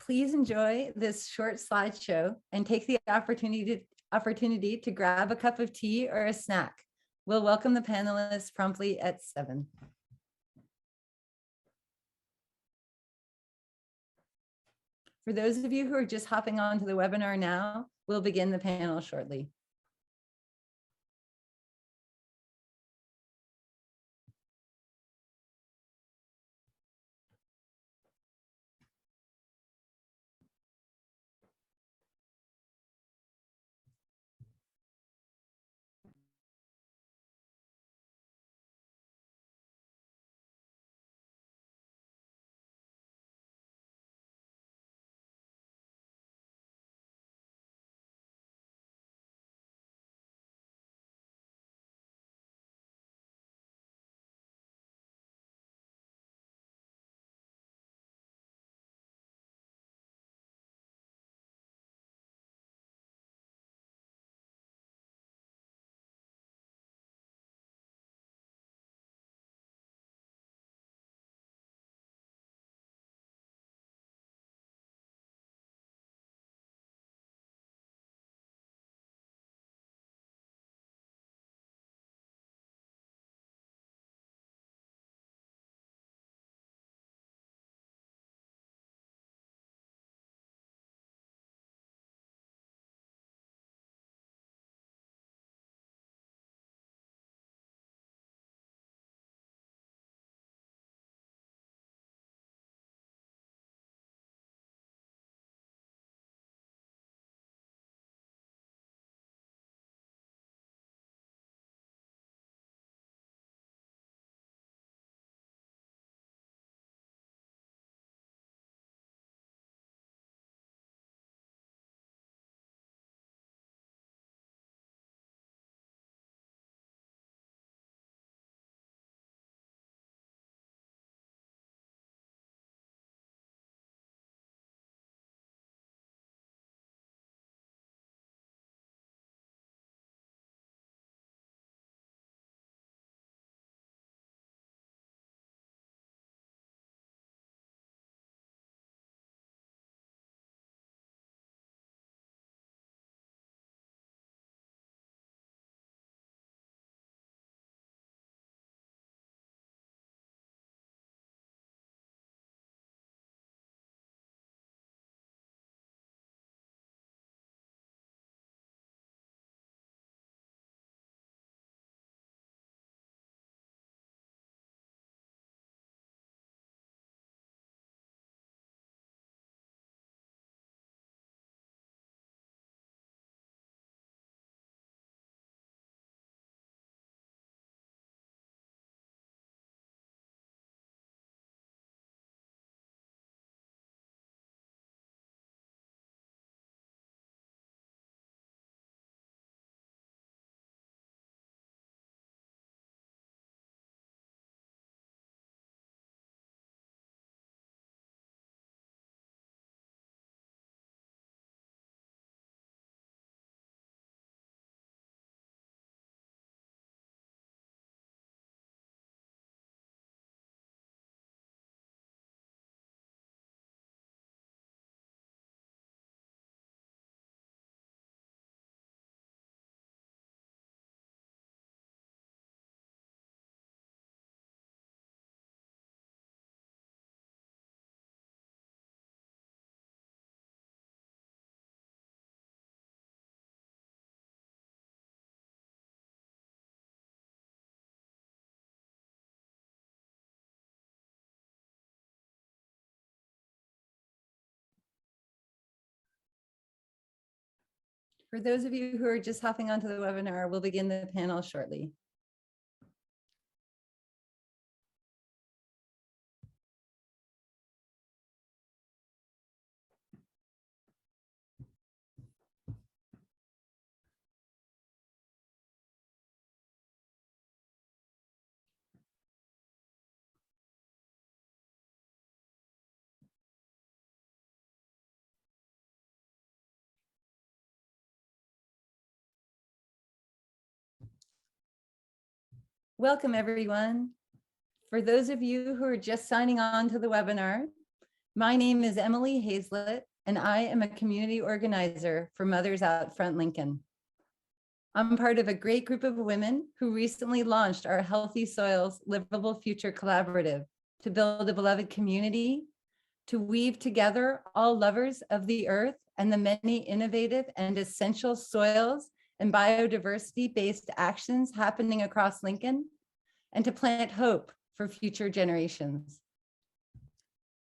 please enjoy this short slideshow and take the opportunity to grab a cup of tea or a snack. We'll welcome the panelists promptly at 7. For those of you who are just hopping onto the webinar now, we'll begin the panel shortly. For those of you who are just hopping onto the webinar, we'll begin the panel shortly. Welcome, everyone. For those of you who are just signing on to the webinar, My name is Emily Hazlett, and I am a community organizer for Mothers Out Front Lincoln. I'm part of a great group of women who recently launched our Healthy Soils Livable Future Collaborative to build a beloved community, to weave together all lovers of the earth and the many innovative and essential soils and biodiversity-based actions happening across Lincoln, and to plant hope for future generations.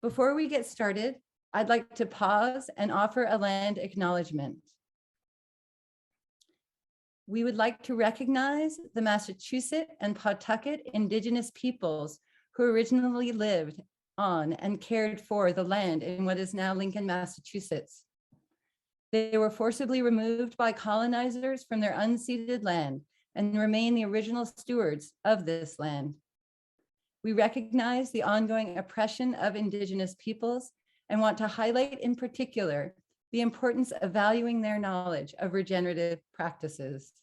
Before we get started, I'd like to pause and offer a land acknowledgement. We would like to recognize the Massachusetts and Pawtucket Indigenous peoples who originally lived on and cared for the land in what is now Lincoln, Massachusetts. They were forcibly removed by colonizers from their unceded land and remain the original stewards of this land. We recognize the ongoing oppression of Indigenous peoples and want to highlight in particular the importance of valuing their knowledge of regenerative practices.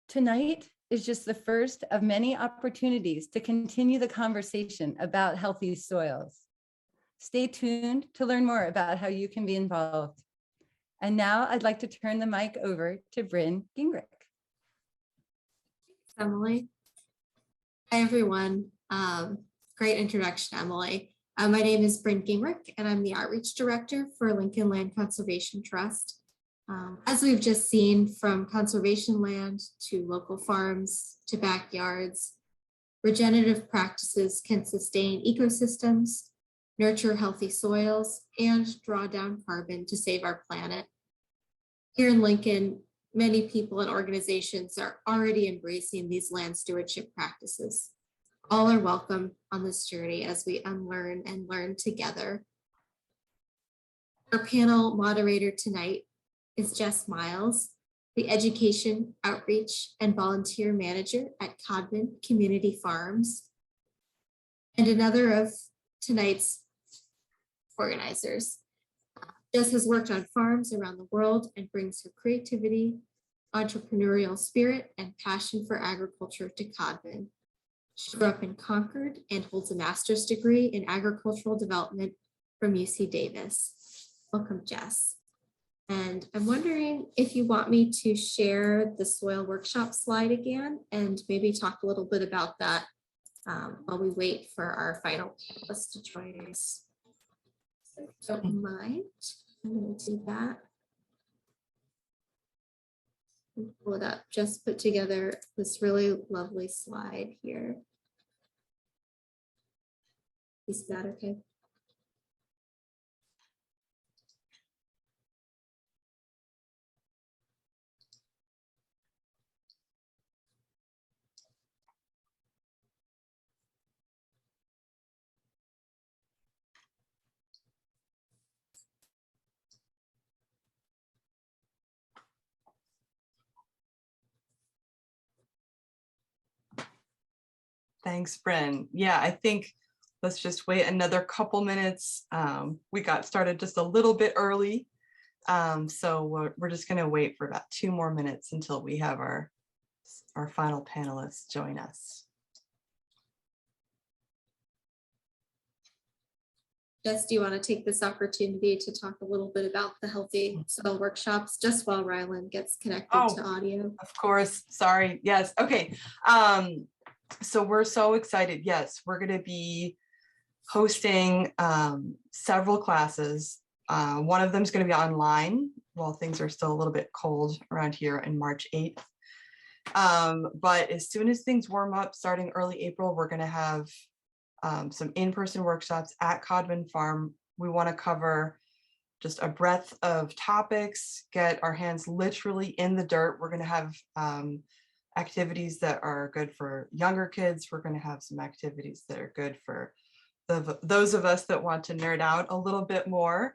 Tonight is just the first of many opportunities to continue the conversation about healthy soils. Stay tuned to learn more about how you can be involved. And now I'd like to turn the mic over to Bryn Gingrich. Emily. Hi, everyone. Great introduction, Emily. My name is Bryn Gingrich, and I'm the Outreach Director for Lincoln Land Conservation Trust. As we've just seen, from conservation land to local farms to backyards, regenerative practices can sustain ecosystems, nurture healthy soils, and draw down carbon to save our planet. Here in Lincoln, many people and organizations are already embracing these land stewardship practices. All are welcome on this journey as we unlearn and learn together. Our panel moderator tonight is Jess Myles, the Education, Outreach, and Volunteer Manager at Codman Community Farms, and another of tonight's organizers. Jess has worked on farms around the world and brings her creativity, entrepreneurial spirit, and passion for agriculture to Codman. She grew up in Concord and holds a master's degree in agricultural development from UC Davis. Welcome, Jess. And I'm wondering if you want me to share the soil workshop slide again and maybe talk a little bit about that while we wait for our final panelists to join us. So if you don't mind, I'm going to do that. Pull it up. Just put together this really lovely slide here. Is that okay? Thanks, Bryn. Yeah, I think let's just wait another couple minutes. We got started just a little bit early. So we're just gonna wait for about 2 more minutes until we have our final panelists join us. Jess, do you want to take this opportunity to talk a little bit about the healthy soil workshops just while Ryland gets connected to audio? Of course, sorry, yes, okay. So we're so excited. Yes, we're going to be hosting several classes. One of them is going to be online while things are still a little bit cold around here in March 8th. But as soon as things warm up, starting early April, we're going to have some in-person workshops at Codman Farm. We want to cover just a breadth of topics, get our hands literally in the dirt. We're going to have activities that are good for younger kids. We're going to have some activities that are good for those of us that want to nerd out a little bit more.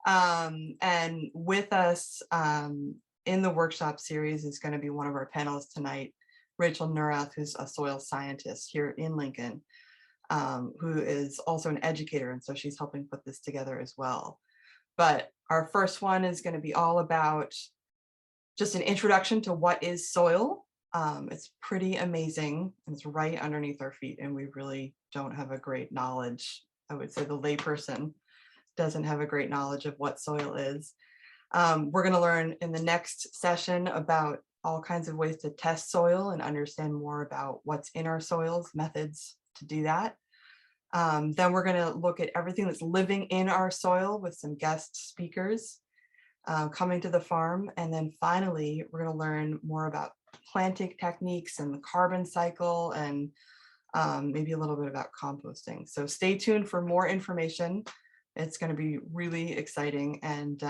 And with us in the workshop series is going to be one of our panelists tonight, Rachel Neurath, who's a soil scientist here in Lincoln, who is also an educator. And so she's helping put this together as well. But our first one is going to be all about just an introduction to what is soil. It's pretty amazing. It's right underneath our feet, and we really don't have a great knowledge. I would say the layperson doesn't have a great knowledge of what soil is. We're going to learn in the next session about all kinds of ways to test soil and understand more about what's in our soils, methods to do that. Then we're going to look at everything that's living in our soil with some guest speakers coming to the farm. And then finally, we're going to learn more about planting techniques and the carbon cycle and maybe a little bit about composting. So stay tuned for more information. It's going to be really exciting and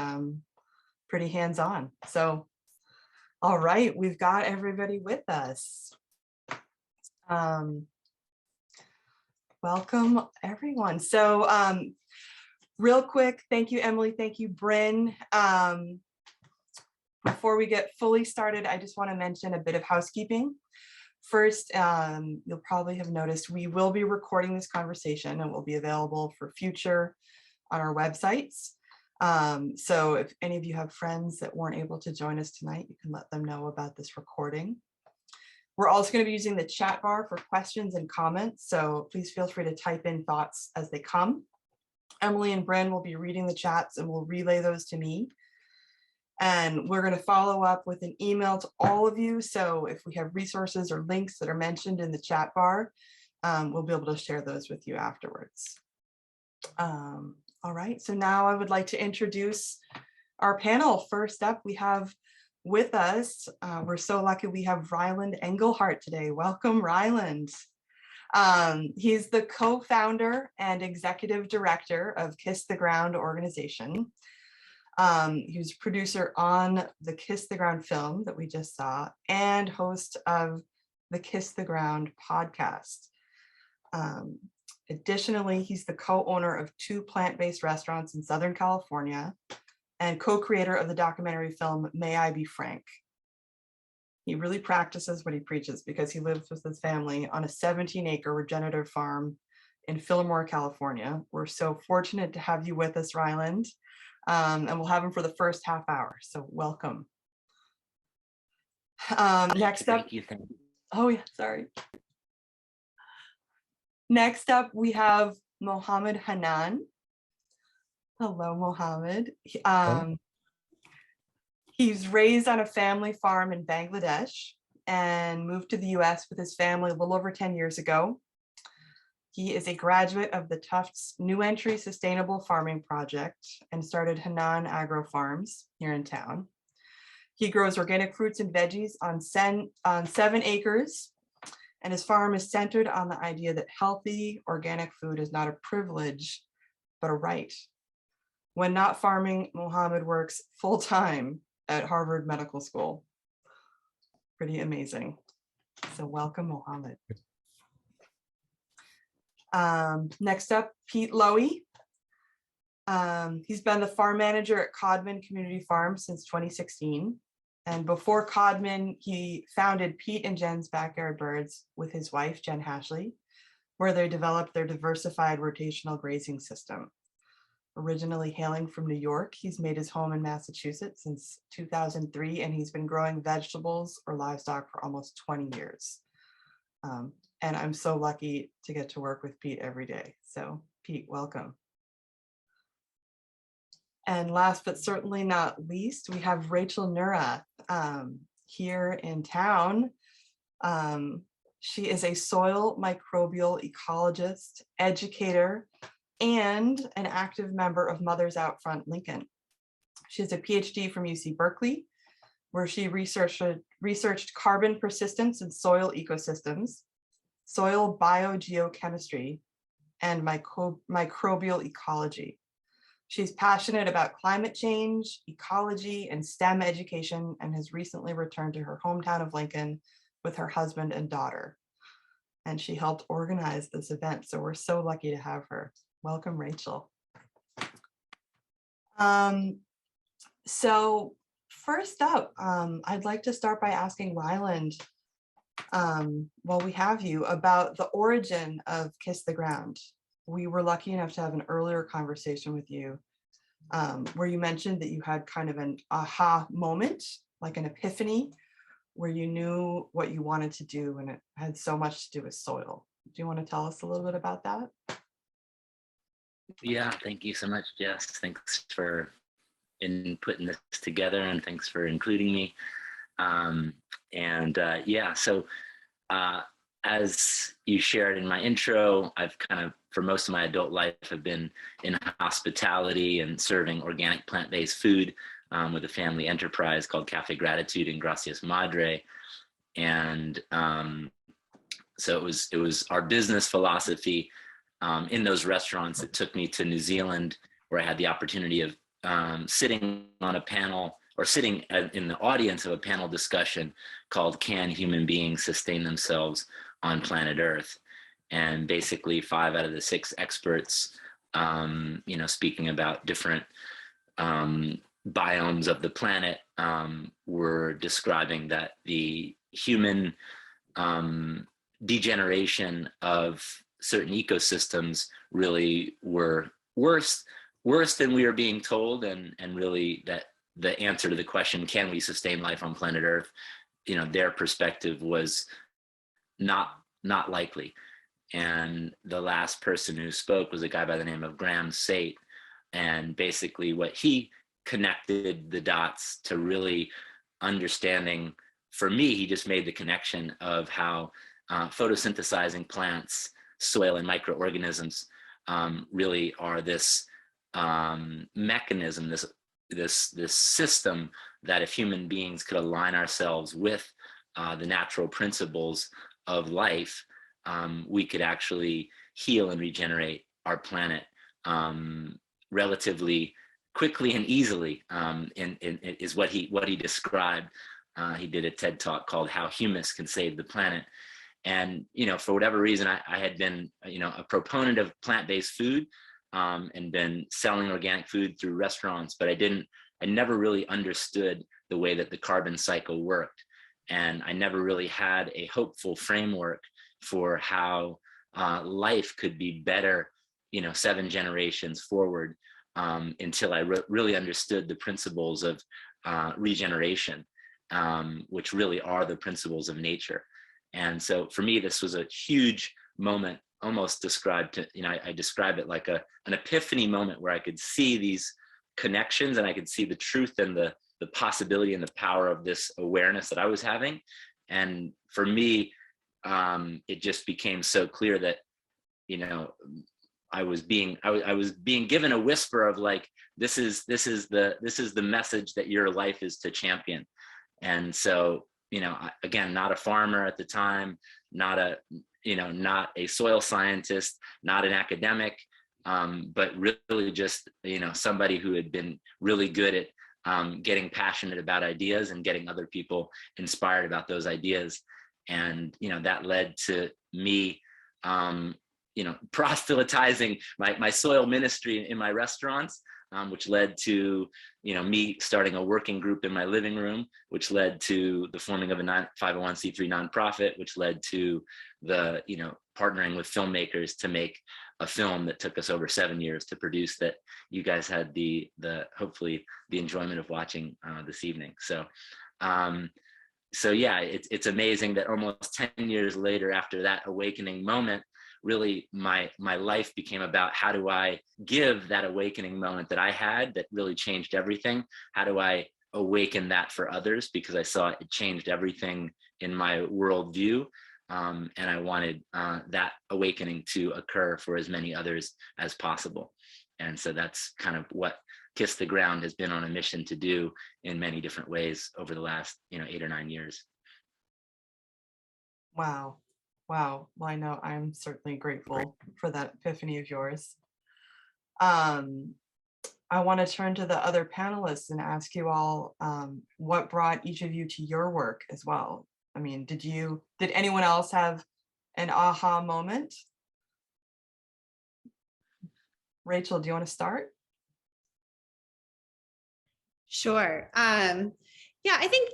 pretty hands-on. So, all right, we've got everybody with us. Welcome, everyone. So real quick, thank you, Emily. Thank you, Bryn. Before we get fully started, I just want to mention a bit of housekeeping. First, you'll probably have noticed we will be recording this conversation and will be available for future on our websites. So if any of you have friends that weren't able to join us tonight, you can let them know about this recording. We're also going to be using the chat bar for questions and comments, so please feel free to type in thoughts as they come. Emily and Bryn will be reading the chats and will relay those to me. And we're going to follow up with an email to all of you. So if we have resources or links that are mentioned in the chat bar, we'll be able to share those with you afterwards. All right, so now I would like to introduce our panel. First up, we have with us, we're so lucky we have Ryland Engelhart today. Welcome, Ryland. He's the co-founder and executive director of Kiss the Ground organization. He was producer on the Kiss the Ground film that we just saw and host of the Kiss the Ground podcast. Additionally, he's the co-owner of 2 plant-based restaurants in Southern California and co-creator of the documentary film, May I Be Frank. He really practices what he preaches because he lives with his family on a 17-acre regenerative farm in Fillmore, California. We're so fortunate to have you with us, Ryland, and we'll have him for the first half hour, so welcome. Next up, oh yeah, sorry. Next up, we have Mohammed Hannan. Hello, Mohammed. He's raised on a family farm in Bangladesh and moved to the US with his family a little over 10 years ago. He is a graduate of the Tufts New Entry Sustainable Farming Project and started Hannan Agro Farms here in town. He grows organic fruits and veggies on 7 acres, and his farm is centered on the idea that healthy organic food is not a privilege, but a right. When not farming, Mohammed works full-time at Harvard Medical School. Pretty amazing. So welcome, Mohammed. Next up, Pete Lowy. He's been the farm manager at Codman Community Farms since 2016. And before Codman, he founded Pete and Jen's Backyard Birds with his wife, Jen Hashley, where they developed their diversified rotational grazing system. Originally hailing from New York, he's made his home in Massachusetts since 2003, and he's been growing vegetables or livestock for almost 20 years. And I'm so lucky to get to work with Pete every day. So Pete, welcome. And last but certainly not least, we have Rachel Neurath here in town. She is a soil microbial ecologist, educator, and an active member of Mothers Out Front Lincoln. She has a PhD from UC Berkeley, where she researched carbon persistence in soil ecosystems, soil biogeochemistry, and microbial ecology. She's passionate about climate change, ecology, and STEM education, and has recently returned to her hometown of Lincoln with her husband and daughter. And she helped organize this event, so we're so lucky to have her. Welcome, Rachel. So first up, I'd like to start by asking Ryland, while we have you, about the origin of Kiss the Ground. We were lucky enough to have an earlier conversation with you where you mentioned that you had kind of an aha moment, like an epiphany, where you knew what you wanted to do and it had so much to do with soil. Do you want to tell us a little bit about that? Yeah, thank you so much, Jess. Thanks for putting this together, and thanks for including me. Yeah, so as you shared in my intro, I've kind of, for most of my adult life, have been in hospitality and serving organic plant-based food with a family enterprise called Cafe Gratitude and Gracias Madre. And so it was our business philosophy in those restaurants that took me to New Zealand, where I had the opportunity of sitting on a panel, or sitting in the audience of a panel discussion called "Can Human Beings Sustain Themselves on Planet Earth?" And basically 5 out of the 6 experts, speaking about different biomes of the planet, were describing that the human degeneration of certain ecosystems really were worse than we were being told, and really that the answer to the question, can we sustain life on planet Earth, their perspective was not likely. And the last person who spoke was a guy by the name of Graham Sate, and basically what he connected the dots to really understanding, for me, he just made the connection of how photosynthesizing plants, soil, and microorganisms really are this mechanism, this system that if human beings could align ourselves with the natural principles of life, we could actually heal and regenerate our planet relatively quickly and easily. Is what he described. He did a TED talk called "How Humus Can Save the Planet." And for whatever reason, I had been a proponent of plant-based food and been selling organic food through restaurants, but I never really understood the way that the carbon cycle worked. And I never really had a hopeful framework for how life could be better, 7 generations forward, until I really understood the principles of regeneration, which really are the principles of nature. And so for me, this was a huge moment, almost described to, I describe it like an epiphany moment, where I could see these connections and I could see the truth and the possibility and the power of this awareness that I was having. And for me, it just became so clear that, I was being given a whisper of like, this is the message that your life is to champion. And so, again, not a farmer at the time, not a soil scientist, not an academic, but really just, somebody who had been really good at getting passionate about ideas and getting other people inspired about those ideas. And, that led to me, proselytizing my soil ministry in my restaurants, which led to, me starting a working group in my living room, which led to the forming of a 501c3 nonprofit, which led to the, partnering with filmmakers to make a film that took us over 7 years to produce, that you guys had the hopefully the enjoyment of watching this evening. So yeah, it's amazing that almost 10 years later, after that awakening moment, really my life became about, how do I give that awakening moment that I had that really changed everything? How do I awaken that for others? Because I saw it changed everything in my worldview. And I wanted that awakening to occur for as many others as possible. And so that's kind of what Kiss the Ground has been on a mission to do in many different ways over the last 8 or 9 years. Wow. Well, I know I'm certainly grateful for that epiphany of yours. I want to turn to the other panelists and ask you all what brought each of you to your work as well. I mean, did anyone else have an aha moment? Rachel, do you want to start? Sure. Yeah, I think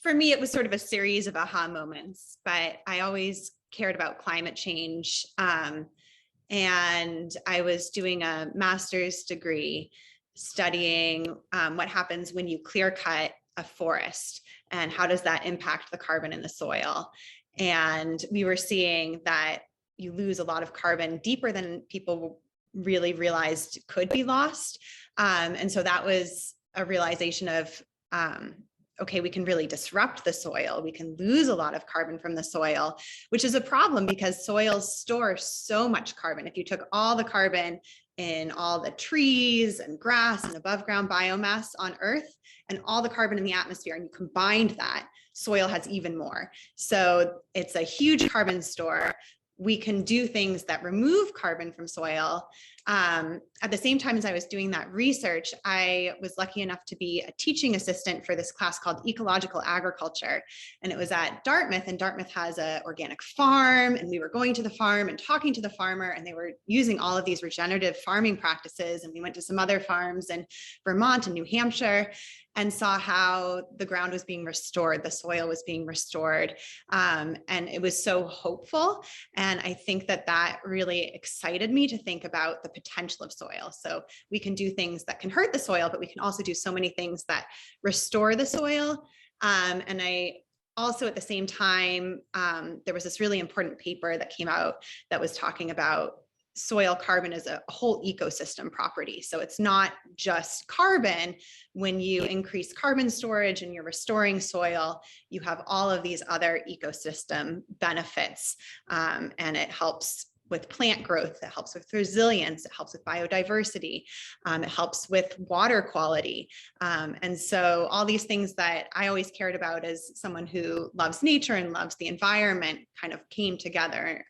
for me, it was sort of a series of aha moments, but I always cared about climate change. And I was doing a master's degree studying what happens when you clear cut a forest, and how does that impact the carbon in the soil? And we were seeing that you lose a lot of carbon deeper than people really realized could be lost. And so that was a realization of, okay, we can really disrupt the soil. We can lose a lot of carbon from the soil, which is a problem because soils store so much carbon. If you took all the carbon in all the trees and grass and above ground biomass on Earth and all the carbon in the atmosphere, and you combined that, soil has even more. So it's a huge carbon store. We can do things that remove carbon from soil. At the same time as I was doing that research, I was lucky enough to be a teaching assistant for this class called Ecological Agriculture. And it was at Dartmouth, and Dartmouth has an organic farm. And we were going to the farm and talking to the farmer, and they were using all of these regenerative farming practices. And we went to some other farms in Vermont and New Hampshire and saw how the ground was being restored, the soil was being restored. And it was so hopeful. And I think that that really excited me to think about the potential of soil. So we can do things that can hurt the soil, but we can also do so many things that restore the soil. And I also at the same time, there was this really important paper that came out that was talking about soil carbon as a whole ecosystem property. So it's not just carbon. When you increase carbon storage and you're restoring soil, you have all of these other ecosystem benefits. And it helps with plant growth, it helps with resilience, it helps with biodiversity, it helps with water quality. And so all these things that I always cared about as someone who loves nature and loves the environment kind of came together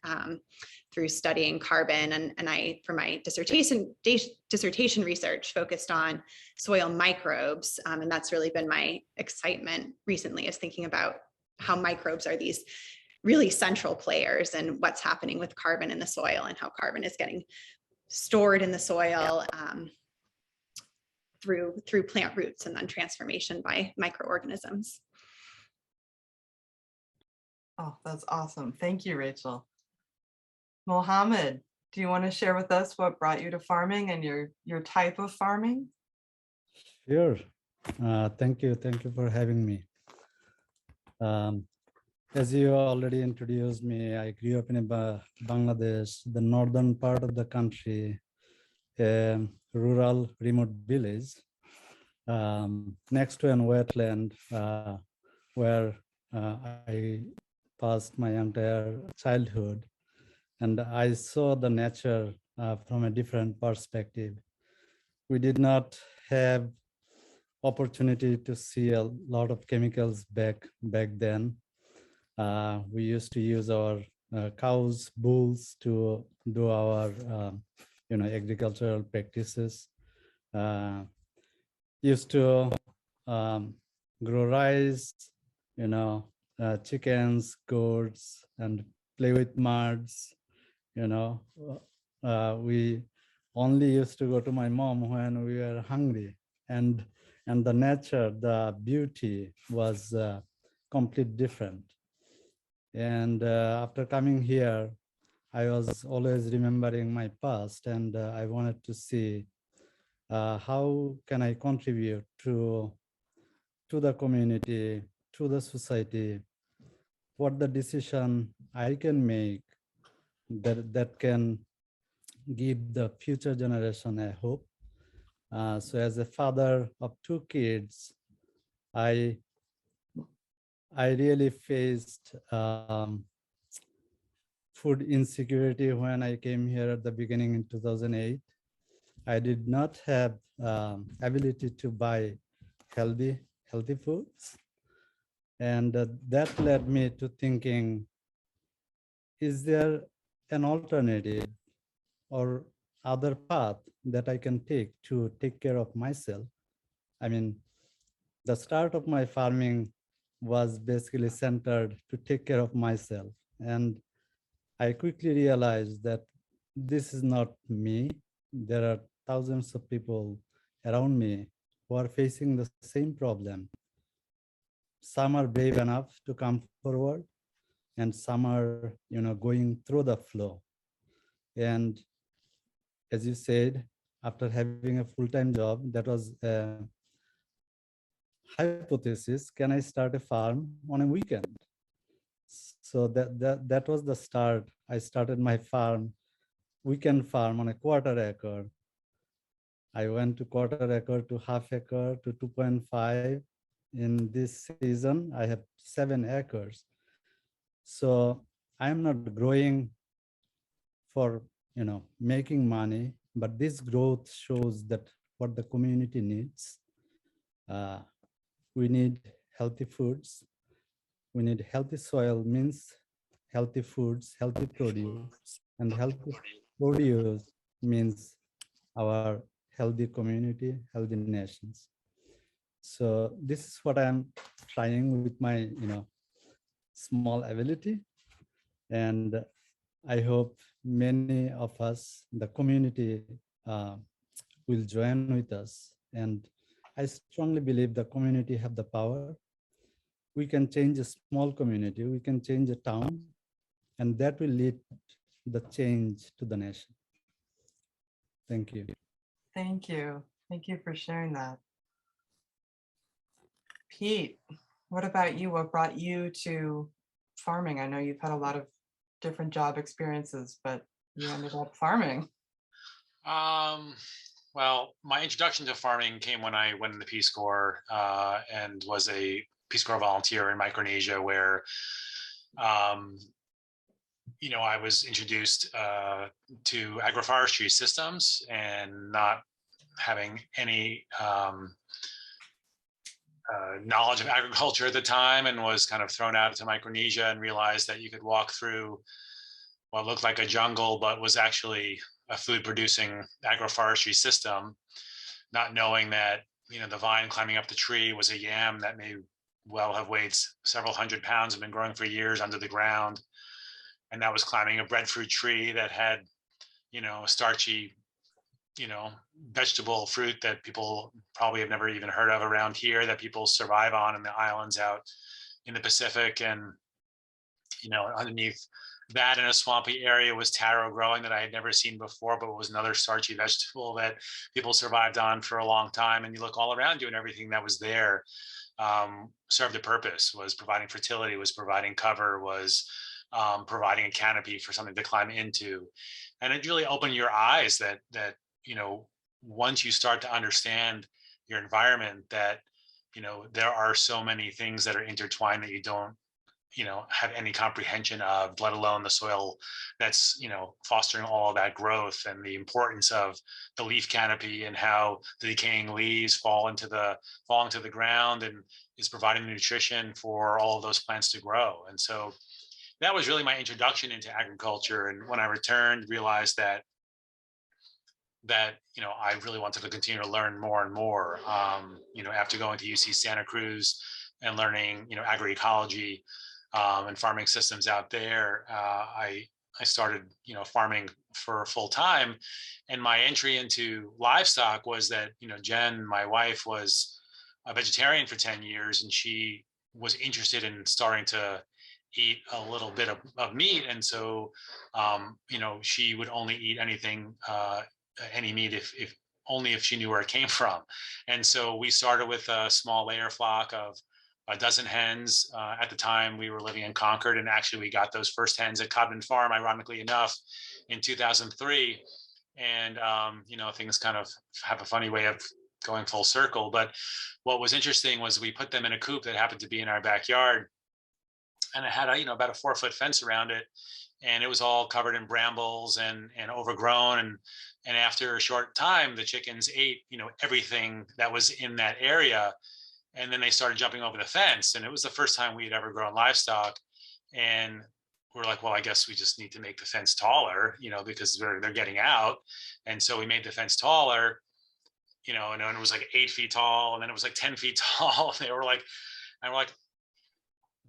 through studying carbon. And I, for my dissertation research, focused on soil microbes. And that's really been my excitement recently, is thinking about how microbes are these really central players and what's happening with carbon in the soil and how carbon is getting stored in the soil through plant roots and then transformation by microorganisms. Oh, that's awesome. Thank you, Rachel. Mohammed, do you want to share with us what brought you to farming and your type of farming? Sure. Thank you for having me. As you already introduced me, I grew up in Bangladesh, the northern part of the country, a rural remote village next to an wetland where I passed my entire childhood. And I saw the nature from a different perspective. We did not have opportunity to see a lot of chemicals back then. We used to use our cows, bulls to do our agricultural practices. Used to grow rice, chickens, goats, and play with muds. We only used to go to my mom when we were hungry, and the nature, the beauty was completely different. And after coming here, I was always remembering my past, and I wanted to see how can I contribute to the community, to the society, what the decision I can make that can give the future generation a hope. So as a father of 2 kids, I really faced food insecurity when I came here at the beginning in 2008. I did not have ability to buy healthy foods. And that led me to thinking, is there an alternative or other path that I can take to take care of myself? I mean, the start of my farming was basically centered to take care of myself. And I quickly realized that this is not me. There are thousands of people around me who are facing the same problem. Some are brave enough to come forward, and some are, going through the flow. And as you said, after having a full-time job, that was hypothesis, can I start a farm on a weekend? So that was the start. I started my farm, weekend farm on a quarter acre. I went to quarter acre to half acre to 2.5. In this season, I have 7 acres. So I'm not growing for making money, but this growth shows that what the community needs. We need healthy foods. We need healthy soil, means healthy foods, healthy produce, and healthy produce means our healthy community, healthy nations. So this is what I'm trying with my small ability, and I hope many of us, the community, will join with us. And I strongly believe the community have the power. We can change a small community, we can change a town, and that will lead the change to the nation. Thank you. Thank you. Thank you for sharing that. Pete, what about you? What brought you to farming? I know you've had a lot of different job experiences, but you ended up farming. Well, my introduction to farming came when I went in the Peace Corps and was a Peace Corps volunteer in Micronesia, where I was introduced to agroforestry systems and not having any knowledge of agriculture at the time, and was kind of thrown out to Micronesia and realized that you could walk through what looked like a jungle, but was actually a food producing agroforestry system, not knowing that, the vine climbing up the tree was a yam that may well have weighed several hundred pounds, have been growing for years under the ground. And that was climbing a breadfruit tree that had, a starchy, vegetable fruit that people probably have never even heard of around here, that people survive on in the islands out in the Pacific. And, underneath that, in a swampy area, was taro growing that I had never seen before, but it was another starchy vegetable that people survived on for a long time. And you look all around you, and everything that was there served a purpose, was providing fertility, was providing cover, was providing a canopy for something to climb into. And it really opened your eyes that once you start to understand your environment, that there are so many things that are intertwined that you don't have any comprehension of, let alone the soil that's fostering all of that growth, and the importance of the leaf canopy, and how the decaying leaves fall into the ground and is providing nutrition for all of those plants to grow. And so that was really my introduction into agriculture. And when I returned, realized that I really wanted to continue to learn more and more. After going to UC Santa Cruz and learning agroecology and farming systems out there, I started farming for full time. And my entry into livestock was that Jen, my wife, was a vegetarian for 10 years, and she was interested in starting to eat a little bit of meat. And so she would only eat any meat if only if she knew where it came from. And so we started with a small layer flock of a dozen hens. At the time, we were living in Concord, and actually we got those first hens at Codman Farm, ironically enough, in 2003. And things kind of have a funny way of going full circle. But what was interesting was we put them in a coop that happened to be in our backyard, and it had about a 4-foot fence around it, and it was all covered in brambles and overgrown. And after a short time, the chickens ate everything that was in that area, and then they started jumping over the fence. And it was the first time we had ever grown livestock, and we're like, well, I guess we just need to make the fence taller, because they're getting out. And so we made the fence taller, and it was like 8 feet tall, and then it was like 10 feet tall. And we're like,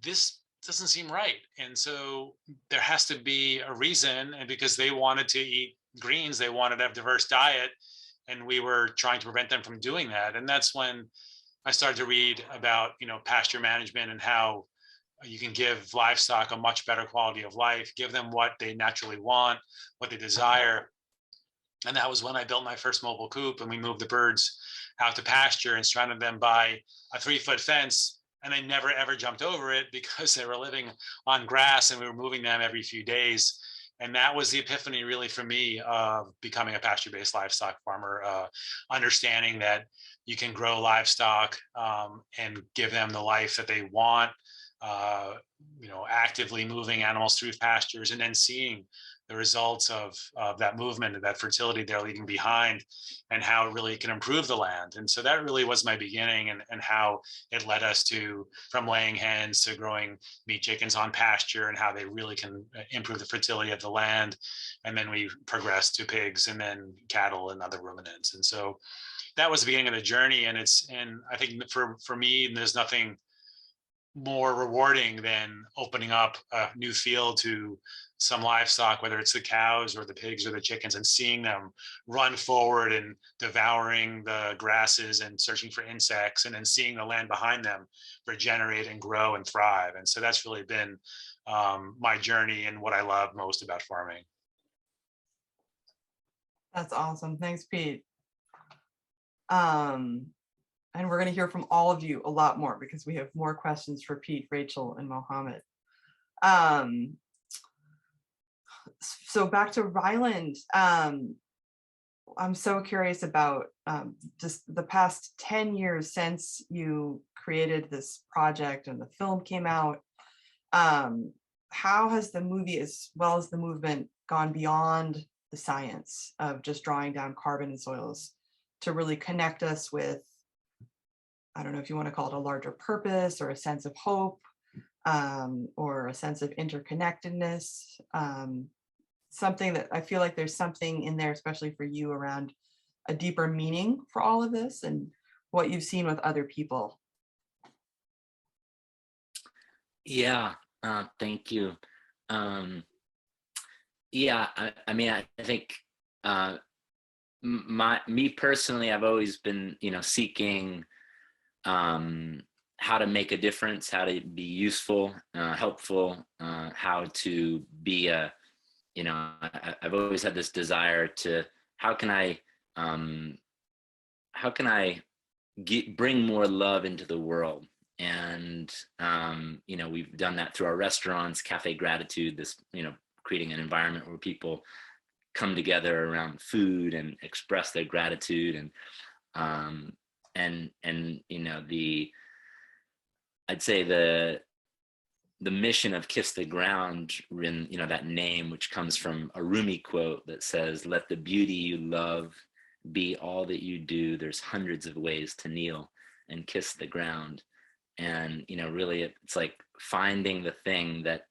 this doesn't seem right. And so there has to be a reason. And because they wanted to eat greens, they wanted to have a diverse diet, and we were trying to prevent them from doing that. And that's when I started to read about pasture management, and how you can give livestock a much better quality of life, give them what they naturally want, what they desire. And that was when I built my first mobile coop, and we moved the birds out to pasture and surrounded them by a 3-foot fence, and they never ever jumped over it because they were living on grass and we were moving them every few days. And that was the epiphany really for me of becoming a pasture-based livestock farmer, understanding that you can grow livestock and give them the life that they want, actively moving animals through pastures, and then seeing the results of that movement and that fertility they're leaving behind and how it really can improve the land. And so that really was my beginning, and how it led us to from laying hens to growing meat chickens on pasture and how they really can improve the fertility of the land. And then we progressed to pigs and then cattle and other ruminants. And so that was the beginning of the journey. And I think for me, there's nothing more rewarding than opening up a new field to some livestock, whether it's the cows or the pigs or the chickens, and seeing them run forward and devouring the grasses and searching for insects, and then seeing the land behind them regenerate and grow and thrive. And so that's really been my journey and what I love most about farming. That's awesome. Thanks, Pete. And we're going to hear from all of you a lot more because we have more questions for Pete, Rachel, and Mohammed. So back to Ryland. I'm so curious about just the past 10 years since you created this project and the film came out. How has the movie as well as the movement gone beyond the science of just drawing down carbon in soils to really connect us with, I don't know if you want to call it a larger purpose or a sense of hope, or a sense of interconnectedness, something that I feel like there's something in there, especially for you, around a deeper meaning for all of this and what you've seen with other people. Yeah, thank you. Yeah, I mean, I think me personally, I've always been, seeking how to make a difference, how to be useful, helpful, how to be I've always had this desire to, how can I bring more love into the world? And, we've done that through our restaurants, Cafe Gratitude, this, creating an environment where people come together around food and express their gratitude. And I'd say the mission of Kiss the Ground, in that name, which comes from a Rumi quote that says, "Let the beauty you love be all that you do. There's hundreds of ways to kneel and kiss the ground." And really, it's like finding the thing that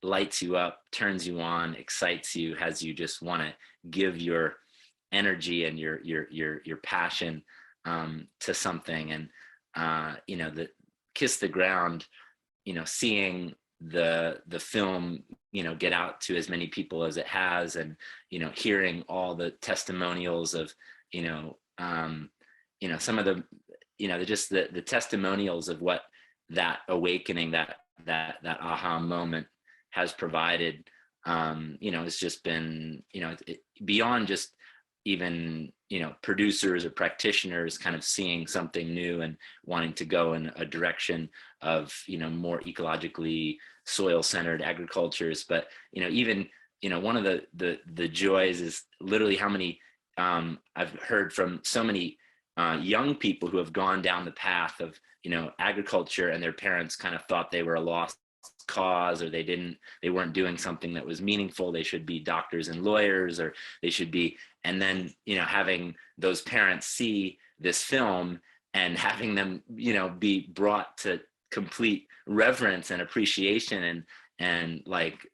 lights you up, turns you on, excites you, has you just want to give your energy and your passion to something. And the Kiss the Ground, seeing the film get out to as many people as it has, and hearing all the testimonials of some of the just the testimonials of what that awakening, that aha moment has provided, it's just been beyond just even producers or practitioners kind of seeing something new and wanting to go in a direction of more ecologically soil-centered agricultures. But even one of the joys is literally how many I've heard from so many young people who have gone down the path of agriculture, and their parents kind of thought they were a lost cause, or they weren't doing something that was meaningful. They should be doctors and lawyers, or they should be, and then having those parents see this film and having them be brought to complete reverence and appreciation, and like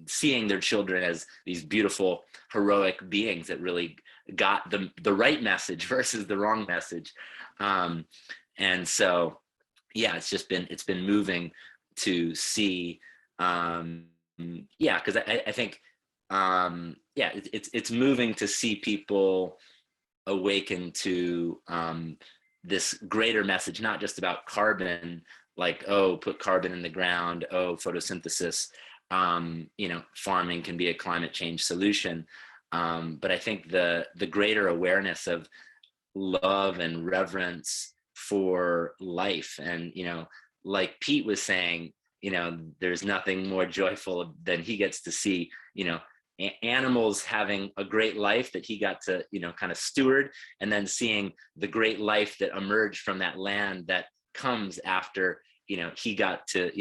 seeing their children as these beautiful heroic beings that really got the right message versus the wrong message. And so it's been moving to see, because I think it's moving to see people awaken to this greater message, not just about carbon, like, oh, put carbon in the ground, oh, photosynthesis, farming can be a climate change solution. But I think the greater awareness of love and reverence for life. And, like Pete was saying, there's nothing more joyful than he gets to see, animals having a great life that he got to, kind of steward, and then seeing the great life that emerged from that land that comes after, he got to,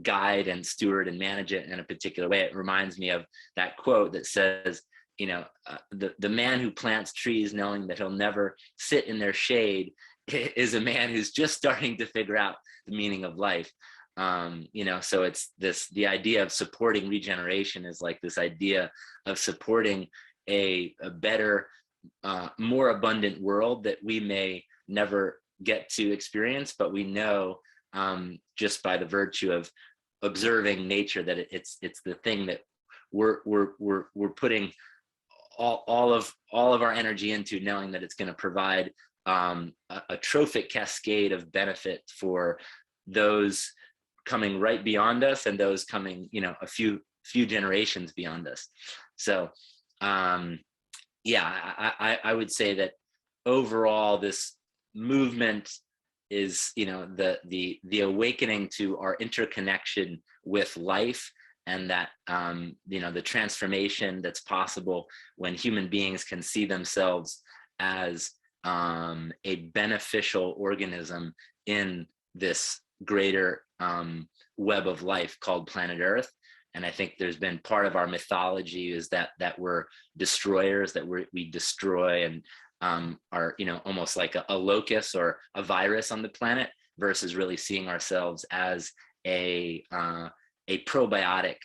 guide and steward and manage it in a particular way. It reminds me of that quote that says, the man who plants trees knowing that he'll never sit in their shade is a man who's just starting to figure out the meaning of life. So it's the idea of supporting regeneration is like this idea of supporting a better, more abundant world that we may never get to experience, but we know just by the virtue of observing nature that it's the thing that we're putting all of our energy into, knowing that it's going to provide a trophic cascade of benefit for those coming right beyond us and those coming, a few generations beyond us. So, I would say that overall, this movement is, the awakening to our interconnection with life, and that, the transformation that's possible when human beings can see themselves as a beneficial organism in this greater web of life called planet Earth. And I think there's been part of our mythology is that we're destroyers, that we destroy and are, almost like a locust or a virus on the planet, versus really seeing ourselves as a probiotic